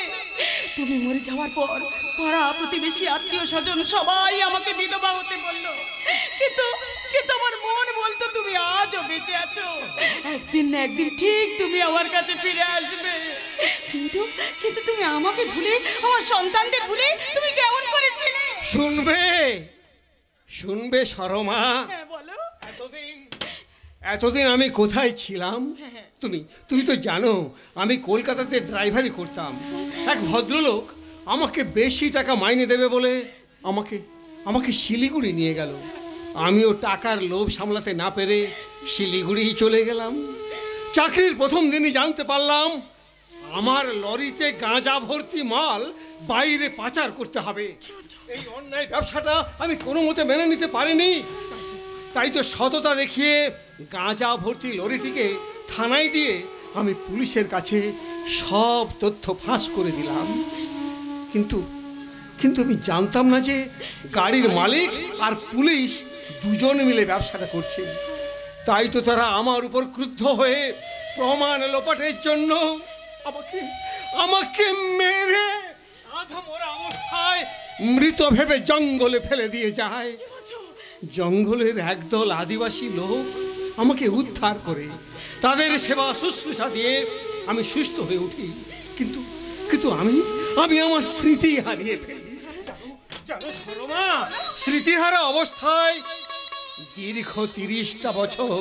B: তুমি মরে যাওয়ার পর পাড়া প্রতিবেশী আত্মীয় স্বজন সবাই আমাকে বিধবা হতে বলল, কিন্তু কিন্তু আমার মন বলতো তুমি আজও বেঁচে আছো, একদিন না একদিন ঠিক তুমি আমার কাছে ফিরে আসবে। কিন্তু কিন্তু তুমি আমাকে ভুলে, আমার সন্তানদের ভুলে তুমি কেমন করেছিলে?
C: শুনবে সরমা,
B: হ্যাঁ বলো।
C: এতদিন আমি কোথায় ছিলাম? তুমি তো জানো আমি কলকাতাতে ড্রাইভারি করতাম। এক ভদ্রলোক আমাকে বেশি টাকা মাইনে দেবে বলে আমাকে শিলিগুড়ি নিয়ে গেল। আমিও টাকার লোভ সামলাতে না পেরে শিলিগুড়ি চলে গেলাম। চাকরির প্রথম দিনই জানতে পারলাম আমার লরিতে গাঁজা ভর্তি মাল বাইরে পাচার করতে হবে। এই অন্যায় ব্যবসাটা আমি কোনো মতে মেনে নিতে পারিনি। তাই তো সততা দেখিয়ে গাঁজা ভর্তি লরিটিকে থানায় দিয়ে আমি পুলিশের কাছে সব তথ্য ফাঁস করে দিলাম। কিন্তু আমি জানতাম না যে গাড়ির মালিক আর পুলিশ দুজন মিলে ব্যবসাটা করছে। তাই তো তারা আমার উপর ক্রুদ্ধ হয়ে প্রমাণ লোপাটের জন্য আমাকে মেরে আধা মরা অবস্থায় মৃত ভেবে জঙ্গলে ফেলে দিয়ে যায়। জঙ্গলের একদল আদিবাসী লোক আমাকে উদ্ধার করে তাদের সেবা শুশ্রূষা দিয়ে আমি সুস্থ হয়ে উঠি। কিন্তু আমি আমার স্মৃতি হারিয়ে ফেলি। জানো সরমা, স্মৃতিহারা অবস্থায় দীর্ঘ 30টা বছর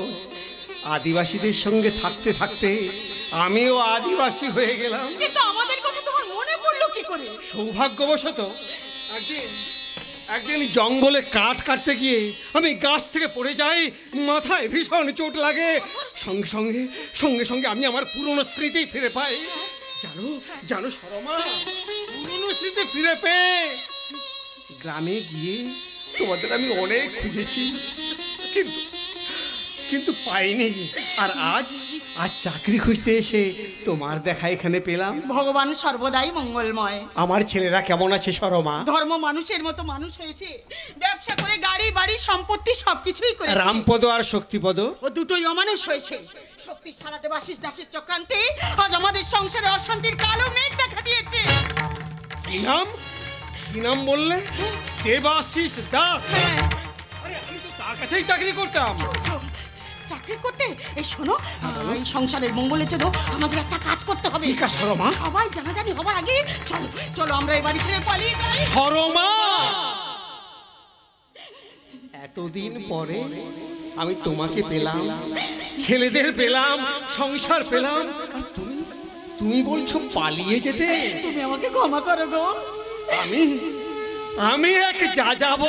C: আদিবাসীদের সঙ্গে থাকতে থাকতে আমিও আদিবাসী হয়ে গেলাম।
B: কিন্তু আমাদের কথা তোমার মনে পড়লো কি করে?
C: সৌভাগ্যবশত একদিন জঙ্গলে কাঠ কাটতে গিয়ে আমি গাছ থেকে পড়ে যাই, মাথায় ভীষণ চোট লাগে। সঙ্গে সঙ্গে আমি আমার পুরনো স্মৃতি ফিরে পাই। জানো সরমা, পুরনো স্মৃতি ফিরে পেয়ে গ্রামে গিয়ে তোমাদের আমি অনেক খুঁজেছি, কিন্তু পাইনি। আর আজ চাকরি খুঁজতে এসে তোমার দেখা এখানে পেলাম।
B: ভগবান সর্বদাই মঙ্গলময়।
C: আমার ছেলেরা কেমন আছে সরমা?
B: ধর্ম মানুষের মতো মানুষ হয়েছে, ব্যবসা করে গাড়ি বাড়ি সম্পত্তি সবকিছুই করে।
C: রামপদ আর শক্তিপদ
B: ও দুটোই অমানুষ হয়েছে। শক্তি সারাতে বাসিস দাসের চক্রান্তে আজ আমাদের সংসারে অশান্তির কালো মেঘ দেখা দিয়েছে।
C: কি নাম বললে? দেবাশিস দাস? আরে আমি তো তার কাছেই চাকরি করতাম।
B: চাকরি করতে? এই শোনো, এই সংসারের মঙ্গলের জন্য আমাদের একটা কাজ করতে হবে।
C: কি কাজ সরমা?
B: সবাই জানাজানি হবার আগে চলো আমরা এই বাড়ি ছেড়ে পালিয়ে যাই।
C: সরমা, এতদিন পরে আমি তোমাকে পেলাম, ছেলেদের পেলাম, সংসার পেলাম, আর তুমি বলছো পালিয়ে যেতে?
B: তুমি আমাকে ক্ষমা করো গো।
C: আমি এক যা যাব।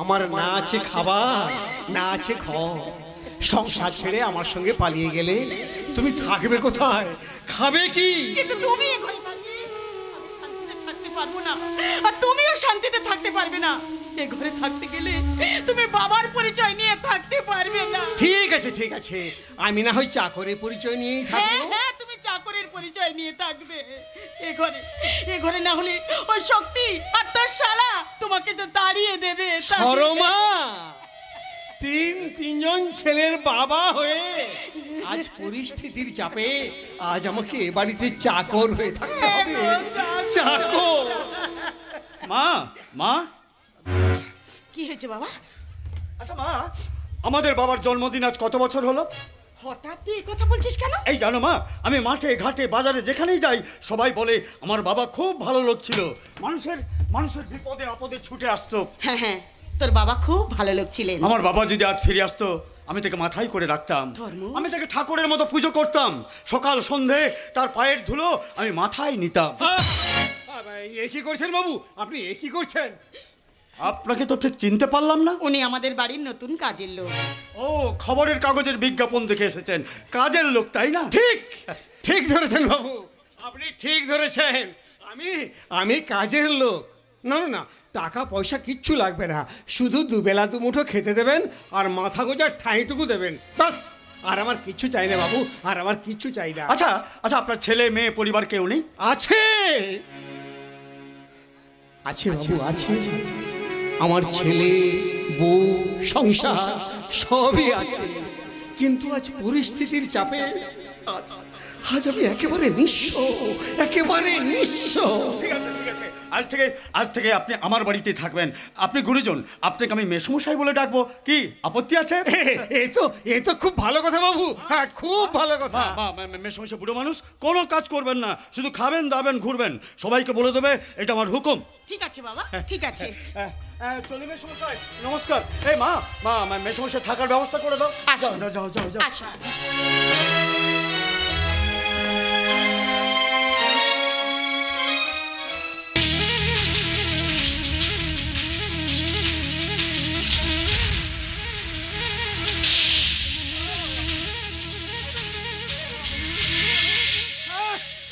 C: আমার না আছে খাবার, না আছে ঘর। সংসার ছেড়ে আমার সঙ্গে পালিয়ে গেলে তুমি থাকবে কোথায়, খাবে কি?
B: কিন্তু তুমি এখানে থাকলে আমি শান্তিতে থাকতে পারবো না, আর তুমিও শান্তিতে থাকতে পারবে না। এই ঘরে থাকতে গেলে তুমি বাবার পরিচয় নিয়ে থাকতে পারবে না।
C: ঠিক আছে, আমি না হয় চাকরের পরিচয় নিয়েই থাকবো।
B: হ্যাঁ, তুমি চাকরের পরিচয় নিয়ে থাকবে। এ ঘরে না হলে ওই শক্তি আর তোর শালা তোমাকে তো তাড়িয়ে দেবে।
C: সরমা, তিনজন ছেলের বাবা হয়ে আজ পরিস্থিতির চাপে আজ আমাকে এ বাড়িতে চাকর হয়ে থাকতে হবে। চাকর।
A: মা
B: কি হয়েছে বাবা?
A: আচ্ছা মা, আমাদের বাবার জন্মদিন আজ কত বছর হলো?
B: হঠাৎ তুই এই কথা বলছিস কেন?
A: এই জানো মা, আমি মাঠে ঘাটে বাজারে যেখানেই যাই সবাই বলে আমার বাবা খুব ভালো লোক ছিল, মানুষের বিপদে আপদে ছুটে আসতো।
B: হ্যাঁ, তোর বাবা খুব ভালো লোক ছিলেন।
A: আমার বাবা যদি আজ ফিরে আসতো আমি তাকে মাথায় করে রাখতাম, আমি তাকে ঠাকুরের মতো পুজো করতাম, সকাল সন্ধে তার পায়ের ধুলো আমি মাথায় নিতাম।
C: এ কি করছেন বাবু, আপনি এ কি করছেন?
A: আপনাকে তো ঠিক চিনতে পারলাম না।
B: উনি আমাদের বাড়ির নতুন কাজের লোক।
A: ও, খবরের কাগজের বিজ্ঞাপন দেখে এসেছেন, কাজের লোক তাই না?
C: ঠিক ধরেছেন বাবু, আপনি ঠিক ধরেছেন। আমি কাজের লোক। না না না, টাকা পয়সা কিচ্ছু লাগবে না, শুধু দুবেলা দুমুঠো খেতে দেবেন আর মাথা গোজার ঠাঁইটুকু দেবেন, বাস। আর আমার কিচ্ছু চাই না বাবু, আর আমার কিচ্ছু চাই না।
A: আচ্ছা আচ্ছা, আপনার ছেলে মেয়ে পরিবার কেউ নেই?
C: আছে আছে বাবু, আছে। আমার ছেলে, বউ, সংসার সবই আছে, কিন্তু আজ পরিস্থিতির চাপে আজ আমি একেবারে নিঃস্ব, একেবারে নিঃস্ব।
A: ঠিক আছে ঠিক আছে, আজ থেকে আপনি আমার বাড়িতেই থাকবেন। আপনি গুরুজন, আপনাকে আমি মেসমশাই বলে ডাকবো, কি আপত্তি আছে?
C: এ তো খুব ভালো কথা বাবু, হ্যাঁ খুব ভালো কথা।
A: মেসমশাই বুড়ো মানুষ, কোনো কাজ করবেন না, শুধু খাবেন দাবেন ঘুরবেন, সবাইকে বলে দেবে এটা আমার হুকুম।
B: ঠিক আছে বাবা, ঠিক আছে।
A: চলে মেসমশাই, নমস্কার। এই মা মা মেসমশাই থাকার ব্যবস্থা করে দাও।
B: আসুন।
A: যাও যাও যাও যাও।
B: আসুন।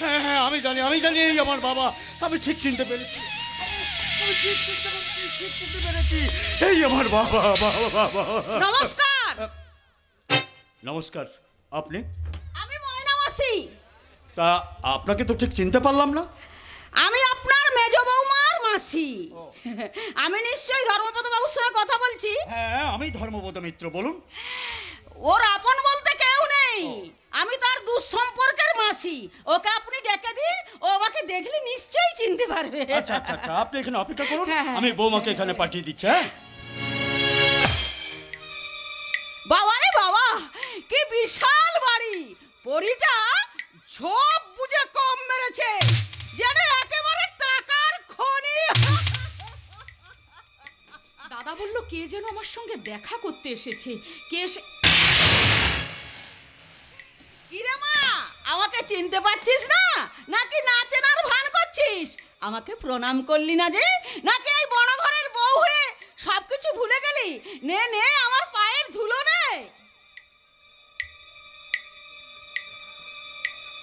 A: হ্যাঁ, আমি জানি এই আমার বাবা। আমি ঠিক চিনতে পেরেছি, এই আমার বাবা।
E: নমস্কার।
A: নমস্কার, আপনি?
E: আমি ময়না মাসি।
A: তা আপনাকে তো ঠিক চিনতে পারলাম না।
E: আমি আপনার মেজ বৌমার মাসি। আমি নিশ্চয়ই ধর্মপদ বাবুর সঙ্গে কথা বলছি।
A: হ্যাঁ, আমি ধর্মপদ মিত্র, বলুন।
E: ওর আপন বলতে কেউ নেই, আমি তার দুঃসম্পর্কের মাসি। ওকে আপনি ডেকে দিন, ও আমাকে দেখলে নিশ্চয়ই চিনতে পারবে।
A: আচ্ছা আচ্ছা আচ্ছা, আপনি এখানে অপেক্ষা করুন,
E: হ্যাঁ, হ্যাঁ।
A: আমি বৌমাকে এখানে পাঠিয়ে দিচ্ছি। হ্যাঁ,
E: বাবারে বাবা, কি বিশাল বাড়ি! পরিটা ঝোপ বুঝে কম মেরেছে, যেন একেবারে টাকার খনি।
B: দাদা বলল কে যেন আমার সঙ্গে দেখা করতে এসেছে। কে এসে?
E: কিরে মা, আমাকে চিনতে পারছিস না নাকি না চেনার ভান করছিস? আমাকে প্রণাম করলি না যে, নাকি এই বড় ঘরের বউ হয়ে সবকিছু ভুলে গেলি? নে নে, আমার পায়ের ধুলো নে।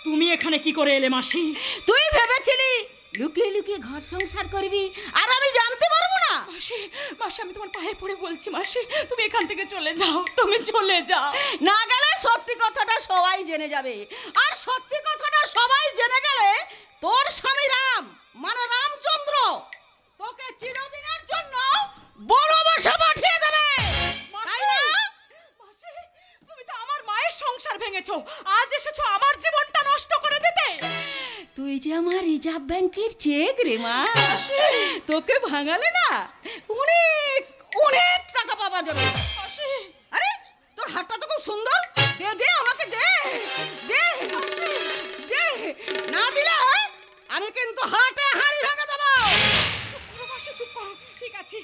B: তুমি এখানে কি করে এলে মাসি?
E: তুই ভেবেছিলি লুকিয়ে লুকিয়ে ঘর সংসার করবি আর আমি জানতে পারবো না?
B: মাসি মাসি, আমি তোমার পায়ে পড়ে বলছি মাসি, তুমি এখান থেকে চলে যাও, তুমি চলে যাও।
E: না গেলে সত্যি কথাটা সবাই জেনে যাবে, আর সত্যি কথাটা সবাই জেনে গেলে তোর স্বামী রাম মানে রামচন্দ্র তোকে চিরদিনের জন্য বনবাসে পাঠিয়ে দেবে, তাই না?
B: মাসি, তুমি তো আমার মায়ের সংসার ভেঙেছো, আজ এসেছো আমার জীবনটা নষ্ট করে দিতে।
E: তুই যে আমার রিজার্ভ ব্যাংকের চেক রে মা, তোকে ভাঙালে না অনেক অনেক টাকা পাওয়া যাবে। আরে তোর হাতটা তো খুব সুন্দর, দে দে আমাকে দে দে দে, না দিলে আমি কিন্তু হাতে হাড়ি ভেঙে দেবো।
B: চুপ করো মাসি, চুপ করো। ঠিক আছে,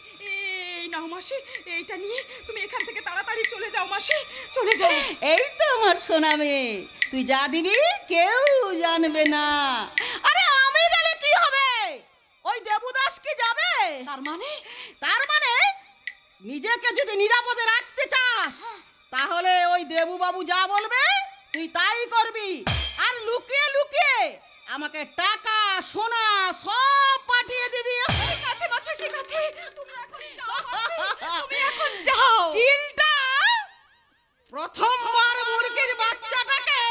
B: এই নাও মাসি, এইটা নিয়ে তুমি এখান থেকে তাড়াতাড়ি চলে যাও মাসি, চলে যাও।
E: এই তো আমার সোনা মেয়ে, তুই যা দিবি কেউ জানবে না। আরে আমি গেলে কি হবে? ওই দেবুদাস কি যাবে? তার মানে নিজেকে যদি নিরাপদে রাখতে চাস, তাহলে ওই দেবু বাবু যা বলবে তুই তাই করবি, আর লুকিয়ে লুকিয়ে আমাকে টাকা সোনা সব পাঠিয়ে দিবি।
B: ঠিক আছে মাসি, ঠিক আছে, তুমি এখন যাও মাসি, তুমি এখন যাও।
E: চিন্তা প্রথমবার মুরগির বাচ্চাটাকে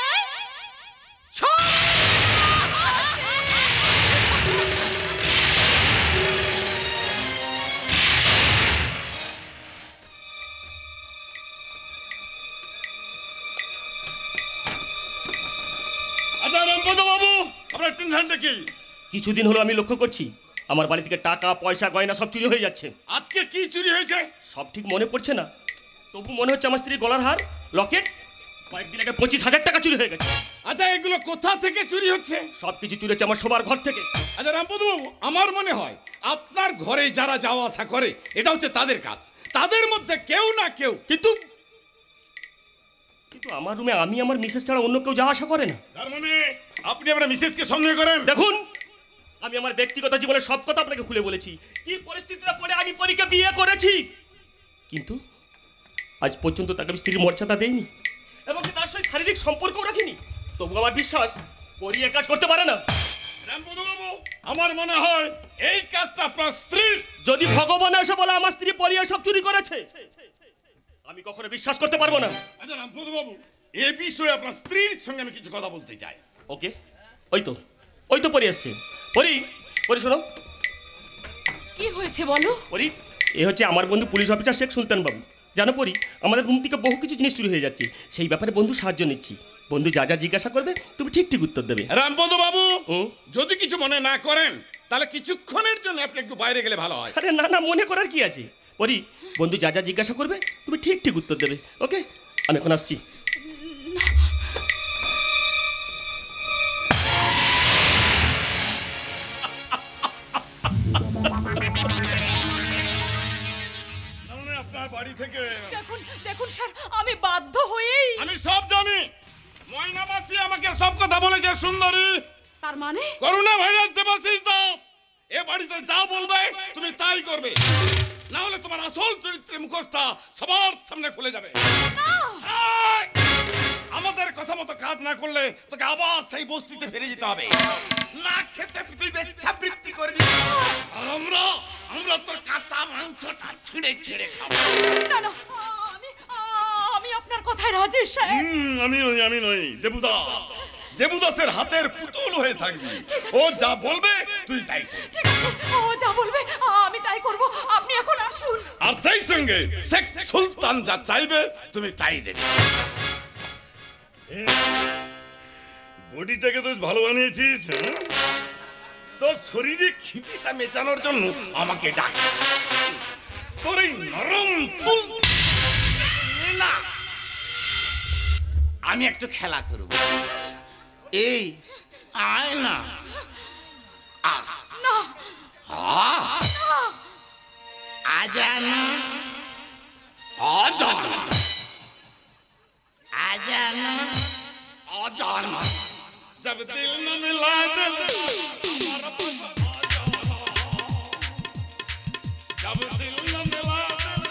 D: আচ্ছা রামপদ বাবু, আপনার টেনশনটা কি?
G: কিছুদিন হলো আমি লক্ষ্য করছি আমার বাড়ি থেকে টাকা পয়সা গয়না সব চুরি হয়ে যাচ্ছে।
D: আজকে কি চুরি হয়েছে?
G: সব ঠিক মনে পড়ছে না, তবু মনে হচ্ছে আমার স্ত্রীর গলার হার, লকেট, কয়েকদিন আগে 25,000 টাকা চুরি হয়ে গেছে।
D: আচ্ছা এগুলো কোথা থেকে চুরি হচ্ছে?
G: সব কিছু চুরি হচ্ছে আমার শোবার ঘর থেকে।
D: আচ্ছা রামপদ বাবু, আমার মনে হয় আপনার ঘরে যারা যাওয়া আসা করে এটা হচ্ছে তাদের কাজ, তাদের মধ্যে কেউ না কেউ।
G: কিন্তু আমার রুমে আমি আমার মিসেস ছাড়া অন্য কেউ যাওয়া আসা করে না।
D: তার মানে আপনি আপনার মিসেসকে সন্দেহ করেন?
G: দেখুন, আমি আমার ব্যক্তিগত জীবনের সব কথা আপনাকে খুলে বলেছি, কি পরিস্থিতিতে পড়ে আমি পরীকে বিয়ে করেছি, কিন্তু আজ পর্যন্ত তাকে আমি স্ত্রীর মর্যাদা দেইনি এবং তার সঙ্গে শারীরিক সম্পর্কও রাখিনি। তবু আমার বিশ্বাস পরি এ কাজ করতে পারে না।
D: রামপদবাবু, আমার মনে হয় এই কাজটা আপনার স্ত্রীর।
G: যদি ভগবান এসে বলে আমার স্ত্রী পরি সব চুরি করেছে, আমি কখনো বিশ্বাস করতে পারবো না।
D: আচ্ছা রামপদবাবু, এ বিষয়ে আপনার স্ত্রীর সঙ্গে আমি কিছু কথা বলতে চাই।
G: ওকে, ওই তো পরি এসছে। পরি, শোনো।
B: কি হয়েছে বলো?
G: পরি, এ হচ্ছে আমার বন্ধু পুলিশ অফিসার শেখ সুলতান বাবু। জানো পরি, আমাদের রুম থেকে বহু কিছু জিনিস চুরি হয়ে যাচ্ছে, সেই ব্যাপারে বন্ধু সাহায্য নিচ্ছি। বন্ধু যা যা জিজ্ঞাসা করবে তুমি ঠিক ঠিক উত্তর দেবে।
D: রামপদবাবু, যদি কিছু মনে না করেন তাহলে কিছুক্ষণের জন্য আপনি একটু বাইরে গেলে ভালো হয়।
G: আরে না, মনে করার কি আছে পরি, বন্ধু যা যা জিজ্ঞাসা করবে তুমি ঠিক ঠিক উত্তর দেবে। ওকে, আমি এখন আসছি।
D: আপনার বাড়ি থেকে
B: দেখুন স্যার, আমি বাধ্য হয়েই।
D: আমি সব জানি। ময়না মাসি আমাকে সব কথা বলেছে সুন্দরী।
B: তার মানে?
D: করোনা ভাইরাস দেবাশিস দাস এ বাড়িতে যা বলবে তুমি তাই করবে, না হলে তোমার আসল চরিত্রের মুখোশটা সবার সামনে খুলে যাবে। এই, আমাদের কথা মতো কাজ না করলে তোকে আবার সেই বস্তিতে ফিরে যেতে হবে। না খেতে তুই বেচ্ছাবৃত্তি করবি, আর আমরা তোর কাঁচা মাংসটা ছিঁড়ে ছিঁড়ে খাবো।
B: না, আমি আপনার কথায় রাজি সাহেব।
D: আমি নই দেবুদাসের হাতের পুতুল হয়ে থাকবি। ও যা বলবে তুই তাই করবি।
B: ঠিক আছে, ও যা বলবে আমি তাই করব। আপনি এখন আসুন।
D: আর সেই সঙ্গে শেখ সুলতান যা চাইবে তুমি তাই দেবে। বডিটাকে তো ভালো বানিয়েছিস, তোর শরীরে খিদেটা মেটানোর জন্য আমাকে ডাক। তোর এই নরম তুল না, আমি একটু খেলা করব। এই আয় না, আজানা আজানা আজানা আজানা जब दिल न मिला दिल हमारा पास जब दिल न मिला दिल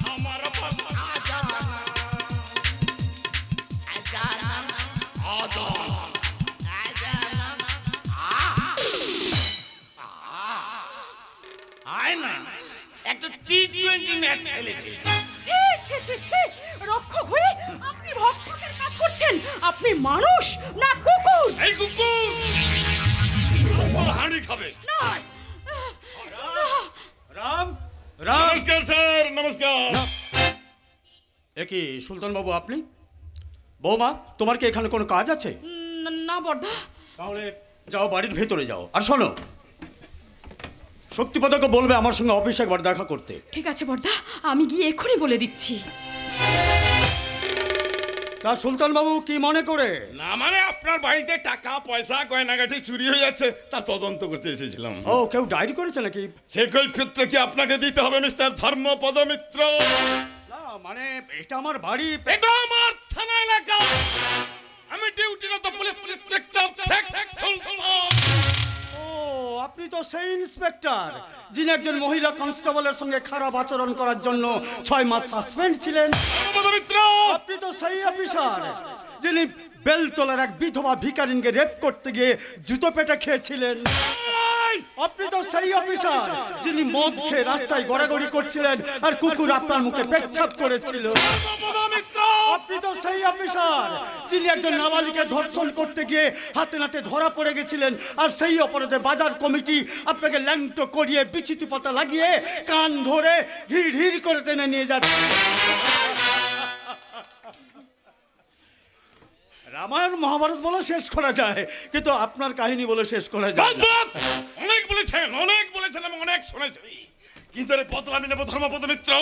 D: हमारा पास आजाना आजाना आजाना आजाना आए ना एक तो T20 मैच खेलेছে।
B: রক্ষক হয়ে আপনি ভক্ষকের কাজ করছেন। আপনি মানুষ না কুকুর?
D: এই কুকুর হাঁড়ি খাবে।
A: রাম,
D: নমস্কার স্যার, নমস্কার।
A: কি সুলতান বাবু আপনি? বৌমা, তোমার কি এখানে কোনো কাজ আছে?
B: না বর্দা।
A: তাহলে যাও, বাড়ির ভেতরে যাও। আর শোনো, শক্তিপদকে বলবে আমার সঙ্গে অফিসে একবার দেখা করতে।
B: ঠিক আছে বর্দা, আমি গিয়ে এক্ষুনি বলে দিচ্ছি।
A: তা সুলতান বাবু কি মনে করে?
D: না মানে আপনার বাড়িতে টাকা পয়সা গয়নাগাটি চুরি হয়ে যাচ্ছে তা তদন্ত করতে এসেছিলাম।
A: ও, কেউ ডায়েরি করেছে নাকি?
D: সে কৈফিয়তটা কি আপনাকে দিতে হবে মিস্টার ধর্মপদ মিত্র?
A: না মানে এটা আমার বাড়ি।
D: এটা আমার থানা এলাকা, আমি ডিউটিরত পুলিশ ইন্সপেক্টর শেখ সুলতান।
A: ও, আপনি তো সেই ইন্সপেক্টর যিনি একজন মহিলা কনস্টেবলের সঙ্গে খারাপ আচরণ করার জন্য 6 মাস সাসপেন্ড ছিলেন।
D: মিত্র,
A: আপনি তো সেই অফিসার যিনি বেলতলার এক বিধবা ভিখারিনকে রেপ করতে গিয়ে জুতো পেটে খেয়েছিলেন। আপনি তো সেই অফিসার যিনি মদ খেয়ে রাস্তায় গড়াগড়ি করছিলেন আর কুকুর আপনার মুখে পেচ্ছাপ করেছিল। আপনি তো সেই অফিসার যিনি একজন নাবালিকাকে ধর্ষণ করতে গিয়ে হাতে নাতে ধরা পড়ে গেছিলেন আর সেই অপরাধে বাজার কমিটি আপনাকে ল্যাংটো করিয়ে বিচিতি পাতা লাগিয়ে কান ধরে হিড় হিড় করে টেনে নিয়ে যাচ্ছে। রামায়ণ মহাভারত বলে শেষ করা যায়, কিন্তু আপনার কাহিনী বলে শেষ করা যায় না।
D: অনেক বলেছেন এবং অনেক শুনেছি, কিন্তু এর বদলা আমি নেব ধর্মপদ মিত্র,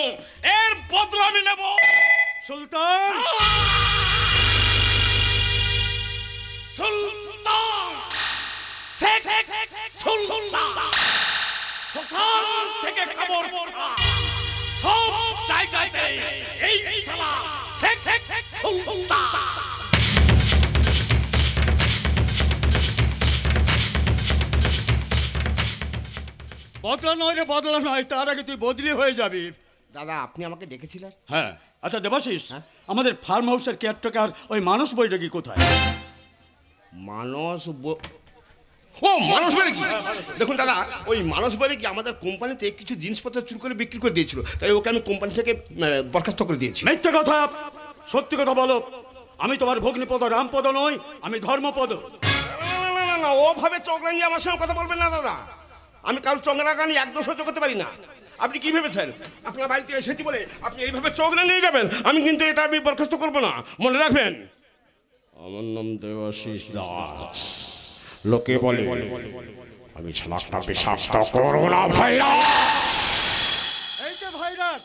D: এর বদলা আমি নেব।
A: সুলতান,
D: সুলতান শেখ সুলতান, শ্মশান থেকে কবর সব জায়গাতে এই শালা শেখ সুলতান।
A: বদলা নয় রে, বদলা নয়, তার আগে তুই বদলি হয়ে যাবি।
H: দাদা আপনি আমাকে ডেকেছিলেন?
A: হ্যাঁ। আচ্ছা দেবাশিস, আমাদের ফার্ম হাউসের কেয়ারটেকার ওই মানস বৈরাগী কোথায়?
H: মানস
D: ও মানুষ বাড়ি কি? দেখুন দাদা, ওই মানুষ বাড়ি কি আমাদের কোম্পানিতে কিছু জিনিসপত্র চুরি করে বিক্রি করে দিয়েছিল, তাই ওকে আমি কোম্পানি থেকে বরখাস্ত করে দিয়েছি।
A: মিথ্যে কথা, সত্যি কথা বলো। আমি তোমার ভগ্নিপদ রামপদ নই, আমি ধর্মপদ।
D: না, ওভাবে চোখ রাঙিয়ে আমার সঙ্গে কথা বলবেন না দাদা। আমি কারোর চোখ রাঙানি একদম সহ্য করতে পারি না। আপনি কি ভেবেছেন আপনার বাড়িতে এসেছি বলে আপনি এইভাবে চোখ রাঙিয়ে যাবেন? আমি কিন্তু এটা আমি বরখাস্ত করবো না, মনে রাখবেন। আমার নাম দেবাশিস দাস। লোকে বলে আমি শালাকটা বিষাক্ত করোনা ভাইরাস।
A: এই যে ভাইরাস,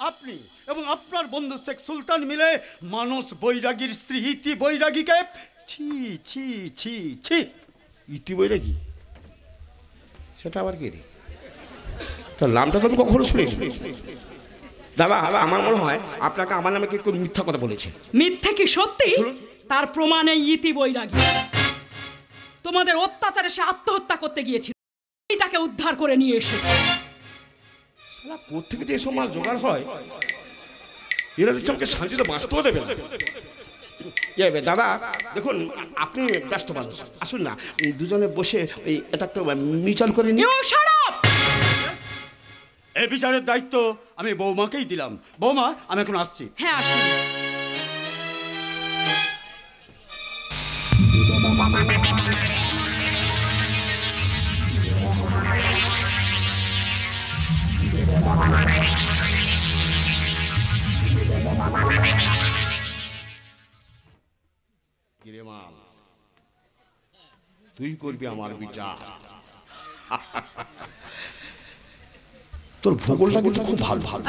A: আপনি এবং আপনার বন্ধু শেখ সুলতান মিলে মানস বৈরাগীর স্ত্রী ইতি বৈরাগীকে ছি ছি ছি ছি।
D: ইতি বৈরাগী? সেটা আবার কে রে? তার নামটা তো আমি কখনো শুনিনি। দাদা, আমার মনে হয় আপনাকে আমার নামে কেউ মিথ্যা কথা বলেছে।
B: মিথ্যে কি সত্যি? তার প্রমাণে ইতি বৈরাগী। তোমাদের অত্যাচারে সে আত্মহত্যা করতে গিয়েছিল, তাকে উদ্ধার করে নিয়ে এসেছে।
D: শালা কোত্থেকে যে এসব মাল জোগাড় হয়, এরা দিচ্ছে আমাকে শান্তিতে বাঁচতেও দেবে না। দাদা দেখুন, আপনি ব্যস্ত মানুষ, আসুন না দুজনে বসে এটা একটা মিউচুয়াল করে নিই।
A: এই বিচারের দায়িত্ব আমি বৌমাকেই দিলাম। বৌমা, আমি এখন আসছি।
B: হ্যাঁ, আসুন।
D: তুই করবি আমার বিচার। তোর ভূগোলটা কিন্তু খুব ভালো ভালো,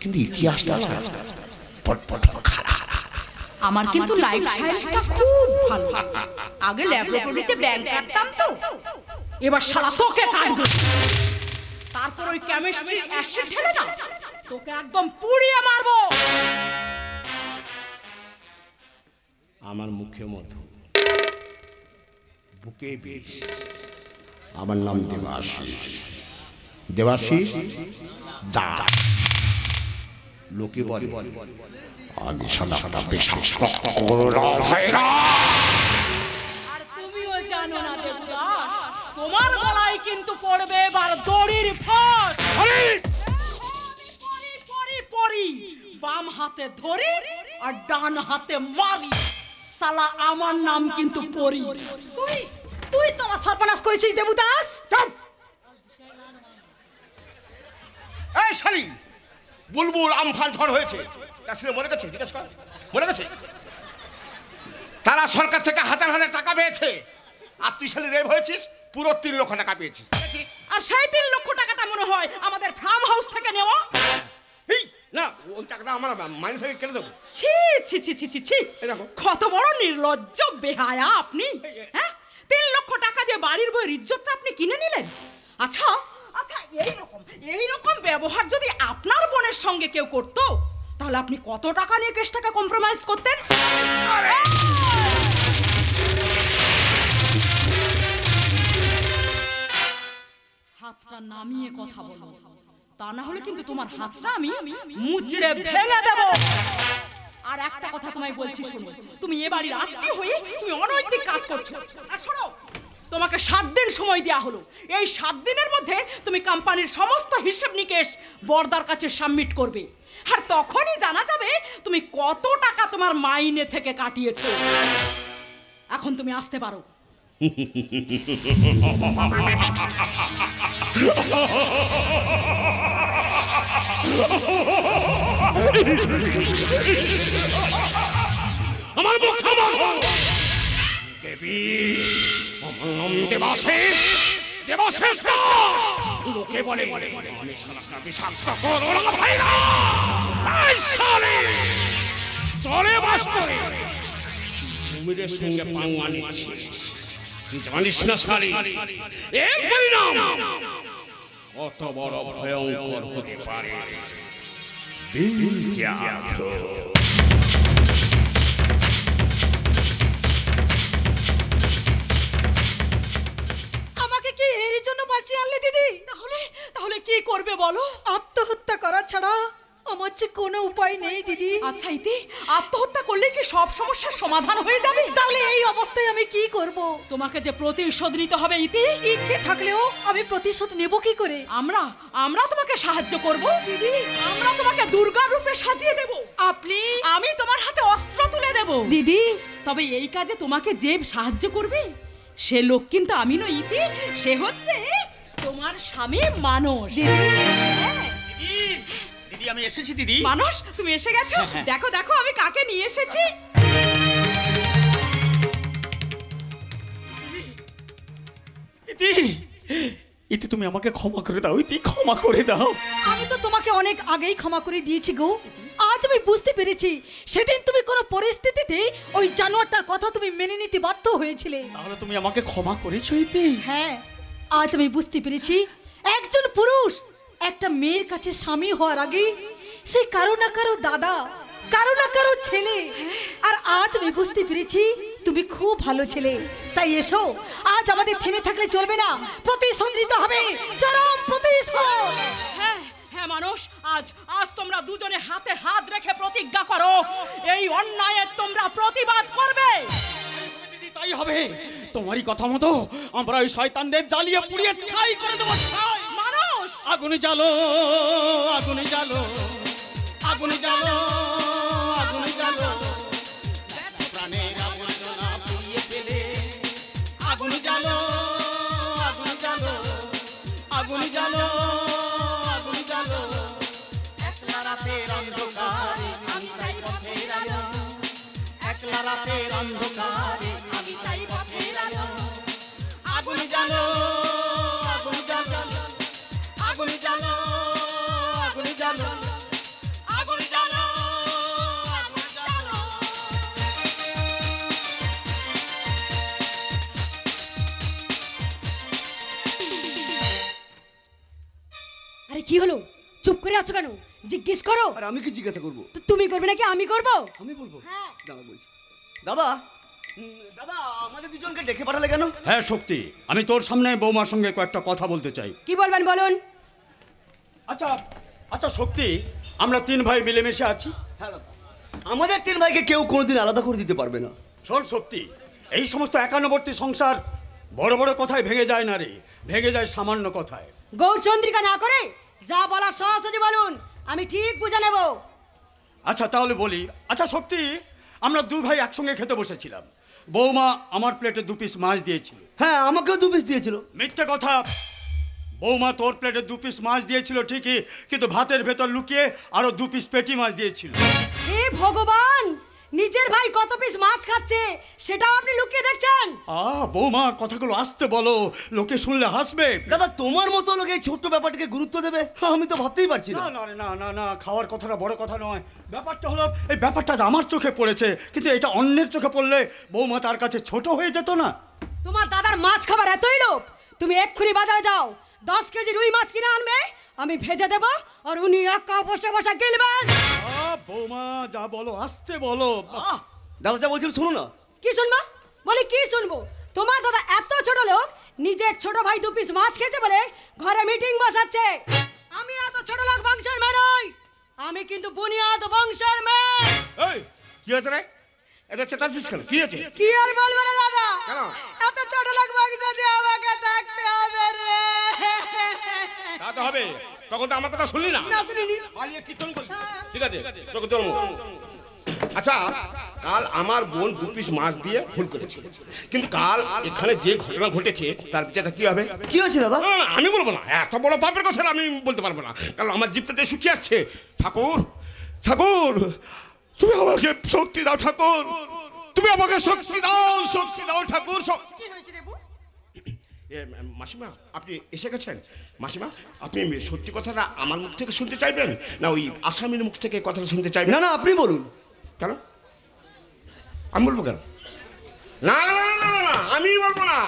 D: কিন্তু ইতিহাসটা খারাপ।
E: আমার কিন্তু লাইফ সায়েন্সটা খুব ভালো। আগে ল্যাবরেটরিতে ব্যাংক কাটতাম তো,
B: এবার শালা তোকে কাটবে। তারপর ওই কেমিস্ট্রি অ্যাসিড ঢেলে না, তোকে একদম পুড়িয়ে মারবো।
D: আমার মুখে মধু, বুকে বিষ। আমার নাম দেবাশিস, দেবাশিস দাস। লোকে বলে আমি শালাটা বিষাক্ত করোনা ভাইরাস।
B: আর তুমিও জানো না দেবদাস, তোমার গলায় কিন্তু পড়বে এবার দড়ির ফাঁস। পরি পরি পরি, বাম হাতে ধরি আর ডান হাতে মারি। শালা আমার নাম কিন্তু পরি।
E: তুই তুই তো আমার সর্বনাশ করেছিস দেবদাস।
D: এই শালি, বুলবুল আমফান ঝড় হয়েছে, তার ছেলে মরে গেছে, জিজ্ঞেস কর, মরে গেছে। তারা সরকার থেকে হাজার হাজার টাকা পেয়েছে, আর তুই শালি রেপ হয়েছিস, পুরো 3 লক্ষ টাকা পেয়েছিস।
B: আর সেই 3 লক্ষ টাকাটা মনে হয় আমাদের ফার্ম হাউস থেকে নেওয়া।
D: এই না, ওই টাকাটা আমার মাইনে থেকে কেটে দেবো।
B: ছি ছি ছি ছি ছি ছি, কত বড় নির্লজ্জ বেহায়া আপনি। হ্যাঁ, 3 লক্ষ টাকা দিয়ে বাড়ির বইয়ের ইজ্জতটা আপনি কিনে নিলেন। আচ্ছা আচ্ছা, এইরকম ব্যবহার যদি আপনার বোনের সঙ্গে কেউ করতো, তাহলে আপনি কত টাকা নিয়ে কেসটাকে কম্প্রোমাইজ করতেন? হাতটা নামিয়ে কথা বলো, তা না হলে কিন্তু তোমার হাতটা আমি মুচড়ে ভেঙে দেব। আর একটা কথা তোমায় বলছি, শোনো, তুমি এ বাড়ির আত্মীয় হয়ে তুমি অনৈতিক কাজ করছো। আর শোনো, তোমাকে 7 দিন সময় দেওয়া হলো। এই 7 দিনের মধ্যে তুমি কোম্পানির সমস্ত হিসাব নিকেশ বর্দার কাছে সাবমিট করবে। আর তখনই জানা যাবে তুমি কত টাকা তোমার মাইনে থেকে কাটিয়েছো। এখন তুমি আসতে পারো।
D: আমার মুখ থামাও। দেবী, আমার নাম দেবাশিস, দেবাশিস দাস। লোকে বলে আমি শালাটা বিষাক্ত করোনা ভাইরাস। শালি চলে বাস করে কুমিরের সঙ্গে পাঙ্গা নিচ্ছিস, তুই জানিস না শালি এর পরিণাম কত বড় ভয়ঙ্কর হতে পারে।
E: আমাকে কি এর জন্য বাঁচিয়ে আনলে দিদি?
B: তাহলে তাহলে কি করবে বলো?
E: আত্মহত্যা করা ছাড়া আমার যে কোনো উপায় নেই দিদি।
B: আচ্ছা ইতি, আত্মহত্যা করলে কি সব সমস্যার সমাধান হয়ে যাবে?
E: তাহলে এই অবস্থায় আমি কি করব?
B: তোমাকে যে প্রতিশোধ নিতে হবে ইতি।
E: ইচ্ছে থাকলেও আমি প্রতিশোধ নেব কি করে?
B: আমরা তোমাকে সাহায্য করব
E: দিদি।
B: আমরা তোমাকে দুর্গার রূপে সাজিয়ে দেব।
E: আপনি?
B: আমি তোমার হাতে অস্ত্র তুলে দেব।
E: দিদি।
B: তবে এই কাজে তোমাকে যে সাহায্য করবে সে লোক কিন্তু আমি নই ইতি, সে হচ্ছে তোমার স্বামী মানস।
C: দিদি আমি এসেছি দিদি।
B: মানস তুমি এসে গেছো? দেখো দেখো আমি কাকে নিয়ে এসেছি।
C: ইতি তুমি আমাকে ক্ষমা করে দাও, ইতি ক্ষমা করে দাও।
E: আমি তো তোমাকে অনেক আগেই ক্ষমা করে দিয়েছি গো। আজ আমি বুঝতে পেরেছি সেদিন তুমি কোনো পরিস্থিতিতে ওই জানোয়ারটার কথা তুমি মেনে নিতে বাধ্য হয়েছিলে।
C: তাহলে তুমি আমাকে ক্ষমা করেছো ইতি?
E: হ্যাঁ, আজ আমি বুঝতে পেরেছি একজন পুরুষ একটা মেয়ের কাছে স্বামী হওয়ার আগে সে কারো না কারো দাদা, কারো না কারো ছেলে। আর আজ আমি বুঝতে পেরেছি তুমি খুব ভালো ছেলে। তাই এসো, আজ আমাদের থেমে থাকলে চলবে না, প্রতিশোধ নিতে হবে, চরম প্রতিশোধ।
B: হ্যাঁ হ্যাঁ মানুষ, আজ আজ তোমরা দুজনে হাতে হাত রেখে প্রতিজ্ঞা করো এই অন্যায়ের তোমরা প্রতিবাদ করবে।
C: দিদি তাই হবে। তোমারই কথা মতো আমরা ওই শয়তানদের জ্বালিয়ে পুড়িয়ে ছাই করে দেবো।
B: মানুষ
C: আগুনে জ্বালো, আগুনে জ্বালো, আগুনে জ্বালো, আগুনে জ্বালো, প্রাণের আবর্জনা পুড়িয়ে ফেলে আগুনে জ্বালো, আগুনে জ্বালো, আগুনে জ্বালো, আগুনে জ্বালো। একলা রাতের অন্ধকারে আমি চাই পথের আলো, একলা রাতের অন্ধকারে আমি চাই পথের আলো। আগুনে জ্বালো, আগুনে জ্বালো, আগুনে জ্বালো, আগুনে জ্বালো, আগুনে জ্বালো, আগুনে জ্বালো।
I: আরে কি হলো, চুপ করে আছো কেন? জিজ্ঞেস করো।
F: আর আমি কি জিজ্ঞাসা করবো?
I: তো তুমি করবে নাকি আমি করব?
F: আমি বলবো? দাদা বলছি। দাদা, দাদা আমাদের দুজনকে ডেকে পাঠালে কেন?
A: হ্যাঁ শক্তি, আমি তোর সামনে বৌমার সঙ্গে কয়েকটা কথা বলতে চাই।
I: কি বলবেন বলুন।
A: আচ্ছা আচ্ছা শক্তি, আমরা তিন ভাই মিলেমিশে আছি।
F: হ্যাঁ দাদা, আমাদের তিন ভাইকে কেউ কোনোদিন আলাদা করে দিতে পারবে না।
A: শোন শক্তি, এই সমস্ত একান্নবর্তী সংসার বড় বড় কথায় ভেঙে যায় না রে, ভেঙে যায় সামান্য কথায়।
I: গৌরচন্দ্রিকা না করে যা বলার সহজে বলুন, আমি ঠিক বুঝে নেব।
A: আচ্ছা তাহলে বলি। আচ্ছা শক্তি, আমরা দুই ভাই একসঙ্গে খেতে বসেছিলাম, বৌমা আমার প্লেটে 2 পিস মাছ দিয়েছিল।
F: হ্যাঁ, আমাকেও 2 পিস দিয়েছিল।
A: মিথ্যে কথা, বৌমা তোর প্লেটে 2 পিস মাছ দিয়েছিল ঠিকই, কিন্তু ভাতের ভেতর লুকিয়ে আরো 2 পিস পেটি মাছ দিয়েছিল।
I: হে ভগবান, নিজের ভাই কত পিস মাছ খাচ্ছে সেটাও আপনি লুকিয়ে দেখছেন?
A: বৌমা কথাগুলো আসতে বলো, লোকে শুনলে হাসবে।
F: দাদা তোমার মতো লোক এই ছোট্ট ব্যাপারটাকে গুরুত্ব দেবে আমি তো ভাবতেই পারছি না।
A: না না না না না, খাওয়ার কথাটা বড় কথা নয়। ব্যাপারটা হলো, এই ব্যাপারটা আমার চোখে পড়েছে, কিন্তু এটা অন্যের চোখে পড়লে বৌমা তার কাছে ছোট হয়ে যেত না?
I: তোমার দাদার মাছ খাবার এতই লোভ, তুমি এক্ষুনি বাজারে যাও, 10 কেজি রুই মাছ কিনে আনবে, আমি ভেজে দেবো, আর উনি একা বসে বসে গিলবেন।
A: বৌমা যা বলো আসতে বলো।
F: দাদা যা বলছিল শোনো না।
I: কি শুনবো? বলি কি শুনবো? তোমার দাদা এত ছোট লোক, নিজের ছোট ভাই 2 পিস মাছ খেয়েছে বলে ঘরে মিটিং বসাচ্ছে। আমি এত ছোট লোক বংশের মেয়ে নই, আমি কিন্তু বুনিয়াদ বংশের মেয়ে।
D: এই কি হয়েছে রে? এটা চেঁচাচ্ছিস কেন? কি হয়েছে?
I: কি আর বলবো রে দাদা,
D: কেন?
I: এত ছোট লোক বংশে আমাকে থাকতে হবে রে।
D: তা তো হবে, তখন তো আমার কথা শুনলি না।
I: না শুনিনি।
D: পালিয়ে কীর্তন করলি। ঠিক আছে, চোখে তোর মুখ। আচ্ছা, কাল আমার বোন 2 পিস মাছ দিয়ে ভুল করেছিল, কিন্তু কাল এখানে যে ঘটনা ঘটেছে তার বিচারটা কি হবে?
F: কি হয়েছে দাদা?
D: না, না, আমি বলবো না, এত বড় পাপের কথা আমি বলতে পারবো না, কারণ আমার জিভটাতে শুকিয়ে আসছে। ঠাকুর, ঠাকুর, তুমি আমাকে শক্তি দাও ঠাকুর, তুমি আমাকে শক্তি দাও, শক্তি দাও ঠাকুর।
I: কি হয়েছে দেবু?
D: মাসিমা আপনি এসে গেছেন? মাসিমা আপনি সত্যি কথাটা আমার মুখ থেকে শুনতে চাইবেন, না ওই আসামির মুখ থেকে কথাটা শুনতে চাইবেন?
F: না না, আপনি বলুন।
D: কেন আমি বলবো কেন? না না না না না, আমি বলবো না।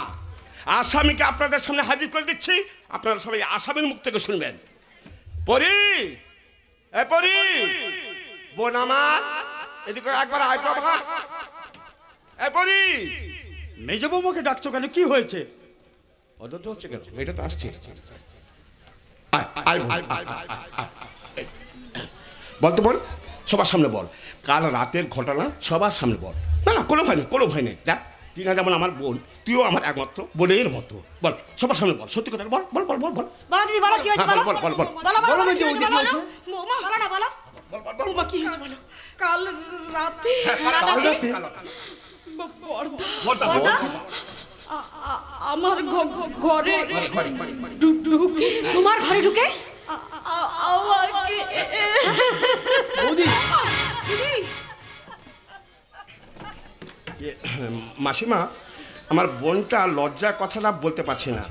D: আসামিকে আপনাদের সামনে হাজির করে দিচ্ছি, আপনারা সবাই আসামির মুখ থেকে শুনবেন। পরি, এ পরি, বোন আমার এদিকে একবার আয় তো বাবা। এ পরি।
A: মেজ বৌমাকে ডাকছো কেন? কি হয়েছে?
D: অদ্ভুত হচ্ছে কেন? মেয়েটা তো আসছে। আয় আয় আয় আয় আয়। বল তো বল, সবার সামনে বল, কাল রাতের ঘটনা সবার সামনে বল। না না, কোনো ভয় নেই, কোনো ভয় নেই। দেখ টিনা যেমন আমার বোন, তুইও আমার একমাত্র বোনের মতো। বল, সবার সামনে বল, সত্যি কথা বল, বল বল বল বল।
I: বলো দিদি, বলো কি হয়েছে,
D: হ্যাঁ,
I: বলো
D: বল বল বল
I: বলো
F: বলো
I: বলো
F: মেজো বৌদি, কি হয়েছে?
I: বৌমা, বলো না, বলো
B: বৌমা কি হয়েছে বলো? কাল রাতে
F: কাল রাতে
B: বর্দা আমার ঘরে ঢুকে
I: তোমার ঘরে ঢুকে
B: আমাকে
F: বৌদি,
D: মাসিমা, আমার বোনটা লজ্জার কথাটা বলতে পারছে না,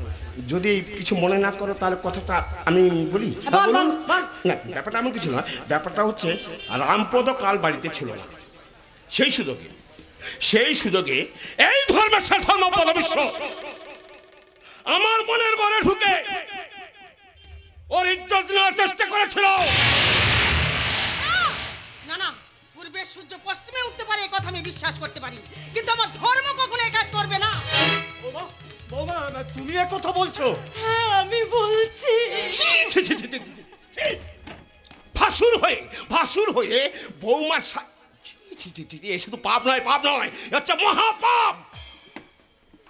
D: যদি কিছু মনে না করো তাহলে কথাটা আমি বলি।
I: বল বল বল।
D: না, ব্যাপারটা এমন কিছু না, ব্যাপারটা হচ্ছে রামপদ কাল বাড়িতে ছিল না, সেই সুযোগে এই ধর্মের সাথে ধর্মপদ মিশ্র আমার বোনের ঘরে ঢুকে ওর ইজ্জত নেওয়ার চেষ্টা করেছিল।
E: না না, পূর্বে সূর্য পশ্চিমে উঠতে পারে এই কথা আমি বিশ্বাস করতে পারি, কিন্তু আমার ধর্ম কখনো এই কাজ করবে না।
A: বৌমা, তুমি এ কথা বলছো?
B: হ্যাঁ আমি বলছি।
D: ভাসুর হয়ে বৌমার এ শুধু পাপ নয়, পাপ নয়, হচ্ছে মহাপাপ।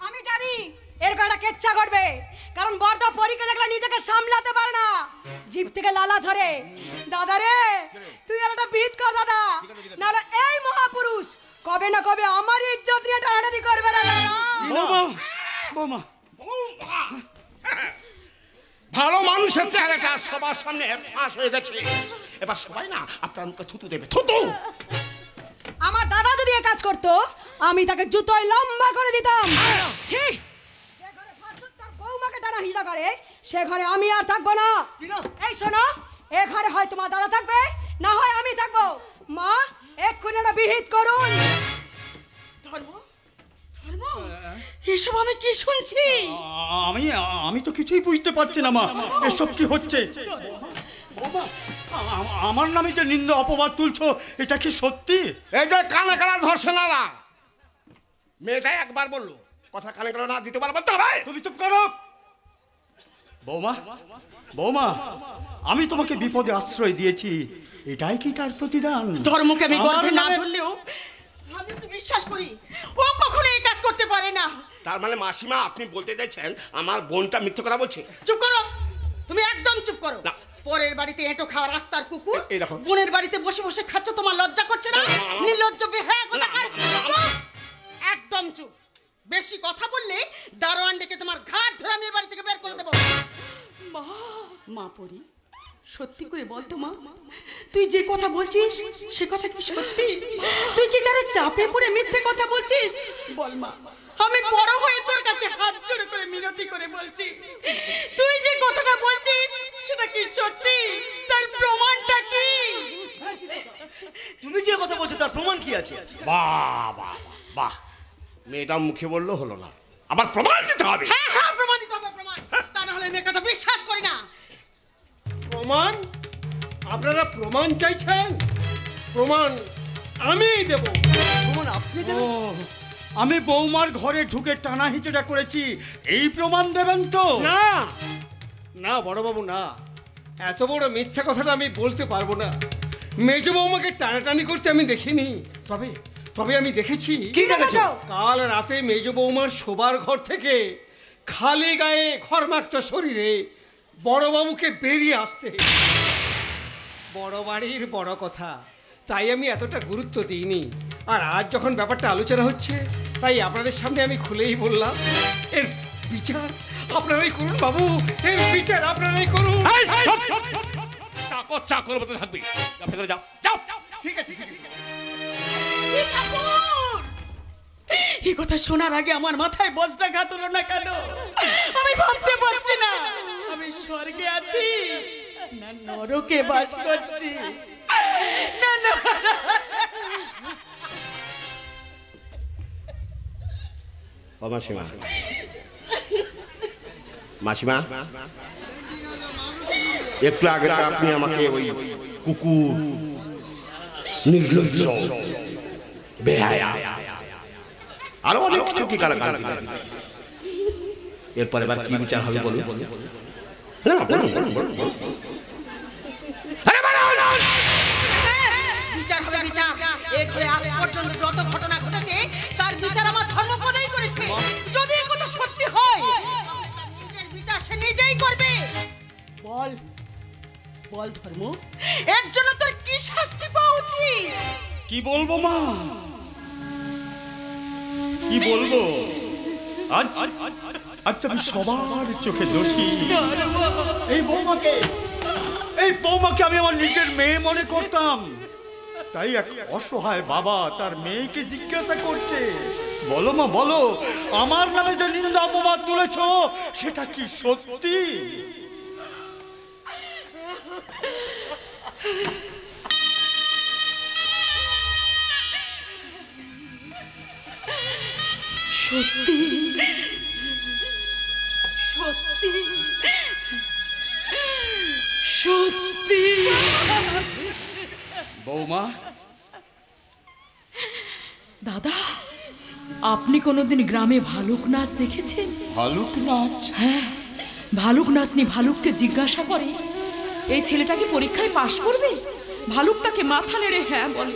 I: আমি জানি এর গাড়া কেচ্ছা করবে, কারণ বর্দা পরীকে দেখলে নিজেকে সামলাতে পারে না, জিভ থেকে লালা ঝরে। দাদা রে, তুই আর একটা বিহিত কর দাদা, নাহলে এই মহাপুরুষ কবে না কবে আমার ইজ্জত নিয়ে টানাটানি করবে না দাদা।
A: বৌমা,
D: ভালো মানুষের চেহারাটা সবার সামনে ফাঁস হয়ে গেছে, এবার সবাই না আপনার মুখে থুতু দেবে, থুতু।
I: আমার দাদা যদি এ কাজ করতো, আমি তাকে জুতোয় লম্বা করে দিতাম। ছি, যে ঘরে ভাসুর তার বৌমাকে টানা হিজড়া করে, সে ঘরে আমি আর থাকবো না। এই শোনো, এ ঘরে হয় তোমার দাদা থাকবে, না হয় আমি থাকবো। মা, এক্ষুনি একটা বিহিত করুন।
B: ধর্ম ধর্ম এসব আমি কি শুনছি?
A: আমি তো কিছুই বুঝতে পারছি না মা, এসব কি হচ্ছে? আমার নামে যে নিন্দা অপবাদ তুলছো, এটা কি সত্যি?
D: এই যে কানে কানা ধর্ষণ আলা মেয়েটা একবার বললো, কথা কানে কানে না দিতে পারবো তো ভাই।
A: তুমি চুপ করো। বৌমা, আমি তোমাকে বিপদে আশ্রয় দিয়েছি, এটাই কি তার প্রতিদান?
B: ধর্মকে আমি গর্বে না
A: আমার
B: ধরলেও আমি তো বিশ্বাস করি ও কখনো এই কাজ করতে পারে না।
D: তার মানে মাসিমা, আপনি বলতে চাইছেন আমার বোনটা মিথ্যে কথা বলছে?
E: চুপ করো, তুমি একদম চুপ করো।
D: না।
E: পরের বাড়িতে এঁটো খাওয়া রাস্তার কুকুর,
D: এই দেখো।
E: বোনের বাড়িতে বসে বসে খাচ্ছ, তোমার লজ্জা করছে না? নির্লজ্জ বেহায়া কোথাকার। চুপ, একদম চুপ। বেশি কথা বললে দারোয়ান ডেকে তোমার ঘাট ধরে আমি এ বাড়ি থেকে বের করে দেবো।
B: মা পরি, সত্যি করে বল তো মা, তুই যে কথা বলছিস সে কথা কি সত্যি? তুই কি কারো চাপে পড়ে মিথ্যে কথা বলছিস? বল মা, আমি বড় হয়ে তোর কাছে হাত জোড়ে করে মিনতি করে বলছি, তুই যে কথাটা বলছিস সেটা কি সত্যি? তার প্রমাণটা কি?
F: তুমি যে কথা বলছো তার প্রমাণ কি আছে?
D: বাহ বাহ বাহ, মেয়েটা মুখে বললো হলো না, আবার প্রমাণ দিতে হবে।
E: হ্যাঁ হ্যাঁ, প্রমাণিত হবে, প্রমাণ। তা না হলে আমি এ কথা বিশ্বাস করি না।
C: প্রমাণ? আপনারা প্রমাণ চাইছেন? প্রমাণ আমি দেব।
F: প্রমাণ আপনি দেবেন?
A: আমি বৌমার ঘরে ঢুকে টানা হিচড়া করেছি, এই প্রমাণ দেবেন তো?
C: না না বড়বাবু, না, এত বড় মিথ্যা কথাটা আমি বলতে পারবো না। মেজ বৌমাকে টানাটানি করতে আমি দেখিনি, তবে আমি দেখেছি।
I: কি দেখেছো?
C: কাল রাতে মেজ বৌমার শোবার ঘর থেকে খালি গায়ে খড়মাক্ত শরীরে বড়বাবুকে বেরিয়ে আসতে। বড় বাড়ির বড় কথা, তাই আমি এতটা গুরুত্ব দিইনি। আর আজ যখন ব্যাপারটা আলোচনা হচ্ছে, তাই আপনাদের সামনে আমি খুলেই বললাম, এর বিচার আপনারাই করুন বাবু, এর বিচার আপনারাই করুন।
D: চাকর মতো থাকবি, ভেতরে যাও যাও।
C: ঠিক আছে, ঠিক আছে।
B: এই কথা শোনার আগে আমার মাথায় বজ্রাঘাত হলো না কেন? আমি ভাবতে পারছি না আমি স্বর্গে আছি না নরকে বাস করছি। না না,
D: ও মাসিমা, মাসিমা, একটু আগে তো আপনি আমাকে ওই কুকুর, নির্লজ্জ, বেহায়া, আরো অনেক কিছু কি গাল দিলেন। এরপর এবার কি বিচার হবে বলুন? না বলুন, বলুন, বলুন, বলুন। আরে বলুন।
E: এই ঘরে আজ পর্যন্ত যত ঘটনা ঘটেছে তার বিচার আমার ধর্মপদই করেছে। যদি এ কথা সত্যি হয় নিজের বিচার সে নিজেই করবে। বল বল ধর্ম, এর জন্য তোর কি শাস্তি পাওয়া উচিত?
A: কি বলবো মা, কি বলবো? আজ আমি সবার চোখে দোষী। এই বৌমাকে আমি আমার নিজের মেয়ে মনে করতাম। তাই এক অসহায় বাবা তার মেয়েকে জিজ্ঞাসা করছে, বলো মা বলো, আমার নামে যে নিন্দা অপবাদ তুলেছ সেটা কি সত্যি?
B: সত্যি সত্যি সত্যি।
A: বৌমা,
B: দাদা, আপনি কোনোদিন গ্রামে ভালুক নাচ দেখেছেন?
A: ভালুক নাচ?
B: হ্যাঁ, ভালুক নাচনি ভালুককে জিজ্ঞাসা করে এই ছেলেটা কি পরীক্ষায় পাশ করবে? ভালুক তাকে মাথা নেড়ে হ্যাঁ বলে।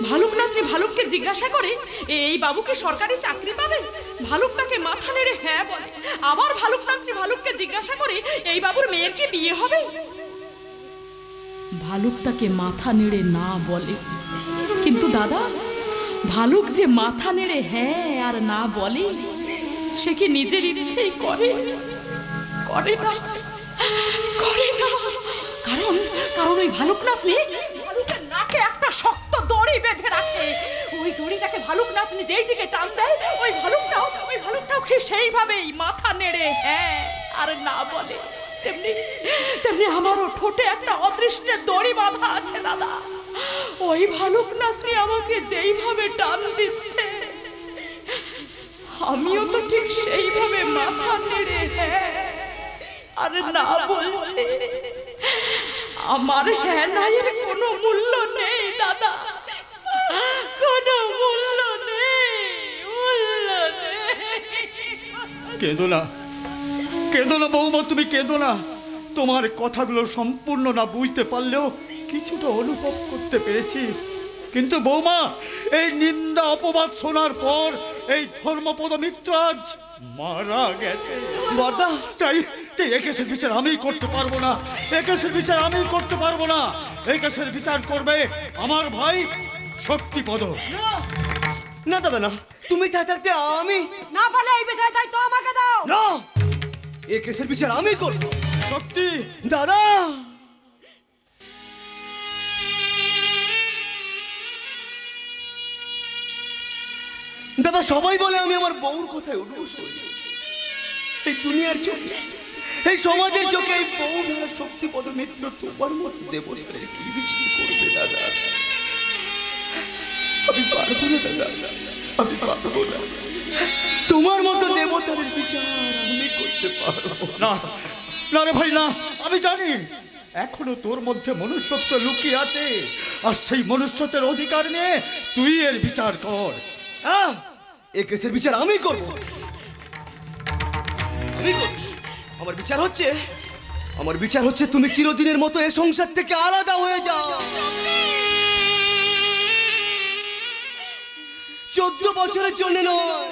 B: ভালুক নাচনি ভালুককে জিজ্ঞাসা করে এই বাবুকে সরকারি চাকরি পাবে? ভালুক তাকে মাথা নেড়ে হ্যাঁ বলে। আবার ভালুক নাচনি ভালুককে জিজ্ঞাসা করে এই বাবুর মেয়ের কি বিয়ে হবে? ভালুক তাকে মাথা নেড়ে না বলে। কিন্তু দাদা, ভালুক যে মাথা নেড়ে হ্যাঁ আর না বলে সে কি নিজের ইচ্ছেই করে? করে না, করে না। কারণ ওই ভালুক নাচনি ভালুকের নাকে একটা শক্ত দড়ি বেঁধে রাখে। ওই দড়িটাকে ভালুক নাচনি যেই দিকে টান দেয় ওই ভালুকটাও সেইভাবেই মাথা নেড়ে হ্যাঁ আর না বলে। তেমনি আমারও ঠোঁটে একটা অদৃষ্টের দড়ি বাঁধা আছে দাদা। ওই ভালুক নাচনি আমাকে যেইভাবে টান দিচ্ছে আমিও তো ঠিক সেইভাবে মাথা নেড়ে হ্যাঁ আর না বলছে। আমার হ্যাঁ নাইয়ের কোনো মূল্য নেই দাদা, কোনো মূল্য নেই, মূল্য নেই।
A: কেঁদো না, কেঁদো না বৌমা, তুমি কেঁদো না। তোমার কথাগুলো সম্পূর্ণ না বুঝতে পারলেও কিছুটা অনুভব করতে পেরেছি। কিন্তু বৌমা, এই নিন্দা অপবাদ শোনার পর এই ধর্মপদ মিত্র আজ মারা গেছে।
F: বর্দা,
A: তাই এই কেসের বিচার আমি করতে পারবো না। এই কেসের বিচার আমি করতে পারবো না। এই কেসের বিচার করবে আমার ভাই শক্তিপদ।
F: না দাদা না, তুমি থাকতে আমি
I: না বলে এই বিচারের দায়িত্ব আমাকে দাও।
F: না, এই কেসের বিচার আমি করব।
A: শক্তি
F: দাদা, দাদা সবাই বলে আমি আমার বউর কথায় উদ্বুদ্ধ হই। এই দুনিয়ার চোখে, এই সমাজের চোখে এই বউ ভেলা শক্তিপদ মিত্র তোমার মতো দেবতাদের কি বিচার করবে দাদা? আমি পারবো না দাদা, আমি পারবো না। তোমার মতো দেবতাদের বিচার আমি করতে পারবো
A: না। না রে ভাই না, আমি জানি এখনো তোর মধ্যে মনুষ্যত্ব লুকিয়ে আছে, আর সেই মনুষ্যত্বের অধিকার নিয়ে তুই এর বিচার কর।
F: এই কেসের বিচার আমি করব, আমি করব। আমার বিচার হচ্ছে তুমি চিরদিনের মতো এই সংসার থেকে আলাদা হয়ে যাও। 14 বছরের জন্য নয়,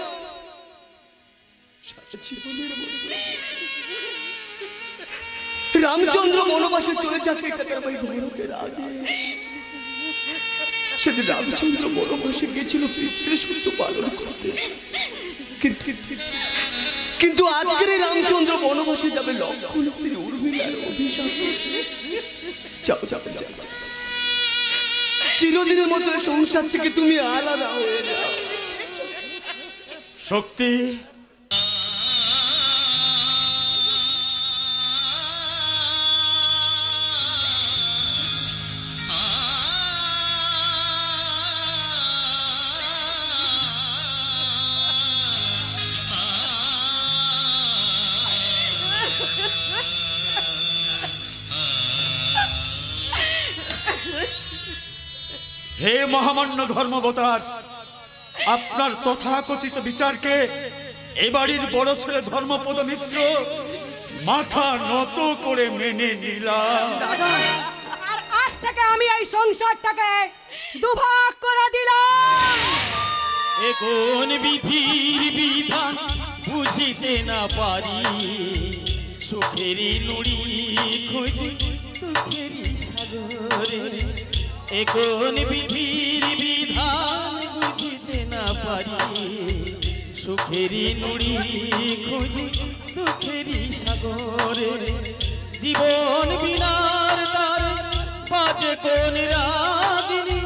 F: সারা জীবনের মতো। রামচন্দ্র বনবাসে চলে যাকে এটা তার ভাই ভরতের আগে। সেদিন রামচন্দ্র বনবাসে গেছিল পিতৃসত্য পালন করতে, কিন্তু আজকের এই রামচন্দ্র বনবাসে যাবে লক্ষণ স্ত্রী উর্মিলার অভিশাপে। যাও যাও যাও, চিরদিনের মতো সংসার থেকে তুমি আলাদা হয়ে যাও।
A: শক্তি, হে মহামান্য ধর্মাবতার, আপনার তথাকথিত বিচারকে এ বাড়ির বড় ছেলে ধর্মপদ মিত্র মাথা নত করে মেনে নিলাম।
I: আর আজ থেকে আমি এই সংসারটাকে
E: দুভাগ করে দিলাম।
C: এ কোন বিধির বিধান বুঝিতে না পারি, সুখেরই নুড়ি খুঁজি দুঃখেরই সাগরে। এ কোন বিধির বিধান বুঝিতে না পারি, সুখেরই নুড়ি খুঁজি দুঃখেরই সাগরে। জীবন বিনার তার বাজে কোন রাগিনী,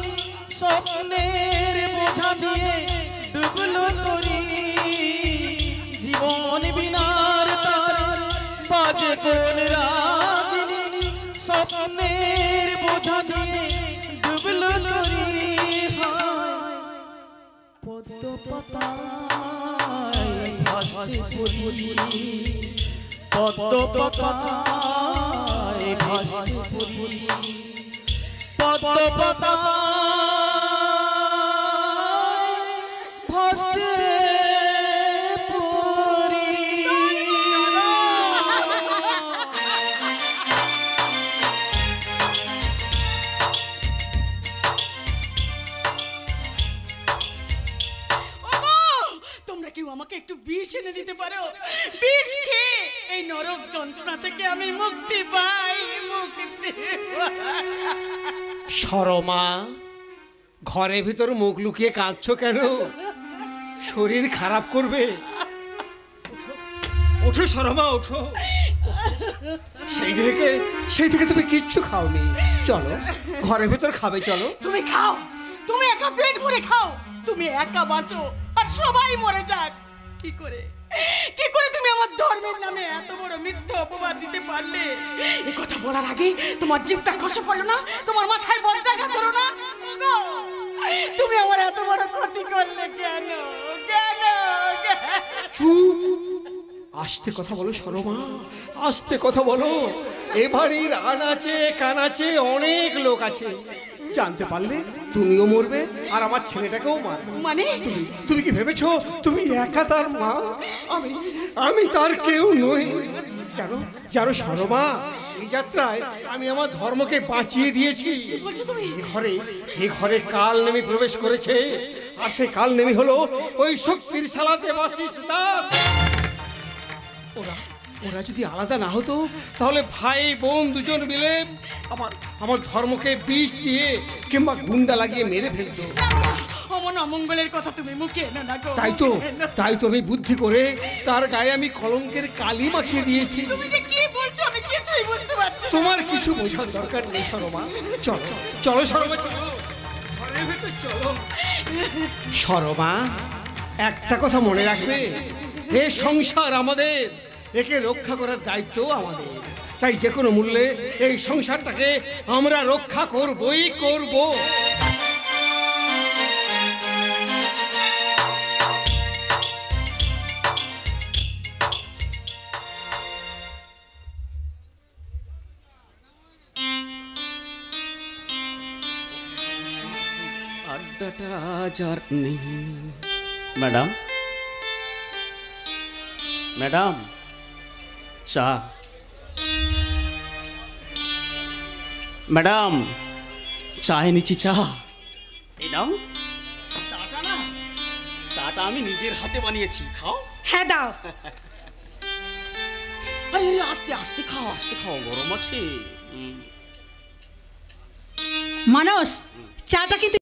C: স্বপ্নের বোঝা দিয়ে ডুবলো তরি। জীবন বিনার তার বাজে কোন রাগিনী, স্বপ্নের বোঝা দিয়ে ডুবলো তরি। পদ্ম পাতায় ভাসছে পরি, পদ্ম পাতায় ভাসছে পরি, পদ্ম পাতায় ভাসছে পরি।
B: তোমরা কেউ আমাকে একটু বিষ এনে দিতে পারো? বিষ খেয়ে এই নরক যন্ত্রণা থেকে আমি মুক্তি পাই, মুক্তি পাই।
H: সরমা, ঘরের ভিতর মুখ লুকিয়ে কাঁদছো কেন? শরীর খারাপ করবে। ওঠো সরমা, ওঠো। সেই থেকে তুমি কিচ্ছু খাওনি। চলো ঘরের ভিতর খাবে, চলো।
B: তুমি খাও, তুমি একা পেট ভরে খাও, তুমি একা বাঁচো আর সবাই মরে যাক। কি করে তুমি আমার ধর্মের নামে এত বড় মিথ্যা অপবাদ দিতে পারলে? এই কথা বলার আগে তোমার জিভটা খসে পড়লো না? তোমার মাথায় বজ্রাঘাত হলো না? ওগো, তুমি আমার এত বড় ক্ষতি করলে কেন? কেন?
H: চুপ, আস্তে কথা বলো সরমা, আস্তে কথা বলো। এ বাড়ির আনাচে কানাচে অনেক লোক আছে, জানতে পারলে তুমিও মরবে আর আমার ছেলেটাকেও মারবে।
B: মানে
H: তুমি কি ভেবেছো তুমি একা তার মা? আমি তার কেউ নই। জানো সরমা, এই যাত্রায় আমি আমার ধর্মকে বাঁচিয়ে দিয়েছি।
B: বলছো তুমি?
H: এই ঘরে কাল নেমি প্রবেশ করেছে, আর সেই কাল নেমি হলো ওই শক্তির শালা দেবাশিস দাস। ওরা যদি আলাদা না হতো তাহলে ভাই বোন দুজন মিলে আমার ধর্মকে বিষ দিয়ে কিংবা গুন্ডা লাগিয়ে মেরে ফেলতো।
B: অমন অমঙ্গলের কথা তুমি মুখে এনো না গো।
H: তাই তো আমি বুদ্ধি করে তার গায়ে আমি কলঙ্কের কালি মাখিয়ে দিয়েছি।
B: তুমি যে কি বলছো আমি কিছুই বুঝতে পারছি না।
H: তোমার কিছু বোঝার দরকার নেই সরমা। চলো সরমা, চলো ঘরের ভেতর চলো। সরমা, একটা কথা মনে রাখবে, এ সংসার আমাদের, একে রক্ষা করার দায়িত্ব আমাদের। তাই যে কোনো মূল্যে এই সংসারটাকে আমরা রক্ষা করবই করব।
C: আড্ডাটা যার নেই। ম্যাডাম, ম্যাডাম, চা। ম্যাডাম, চা এনেছি, চা। এই নাও চাটা। না, চাটা আমি নিজের হাতে বানিয়েছি, খাও।
E: হ্যাঁ দাও।
C: আরে আস্তে আস্তে খাও, আস্তে খাও, গরম আছে।
E: মানস, চাটা কিন্তু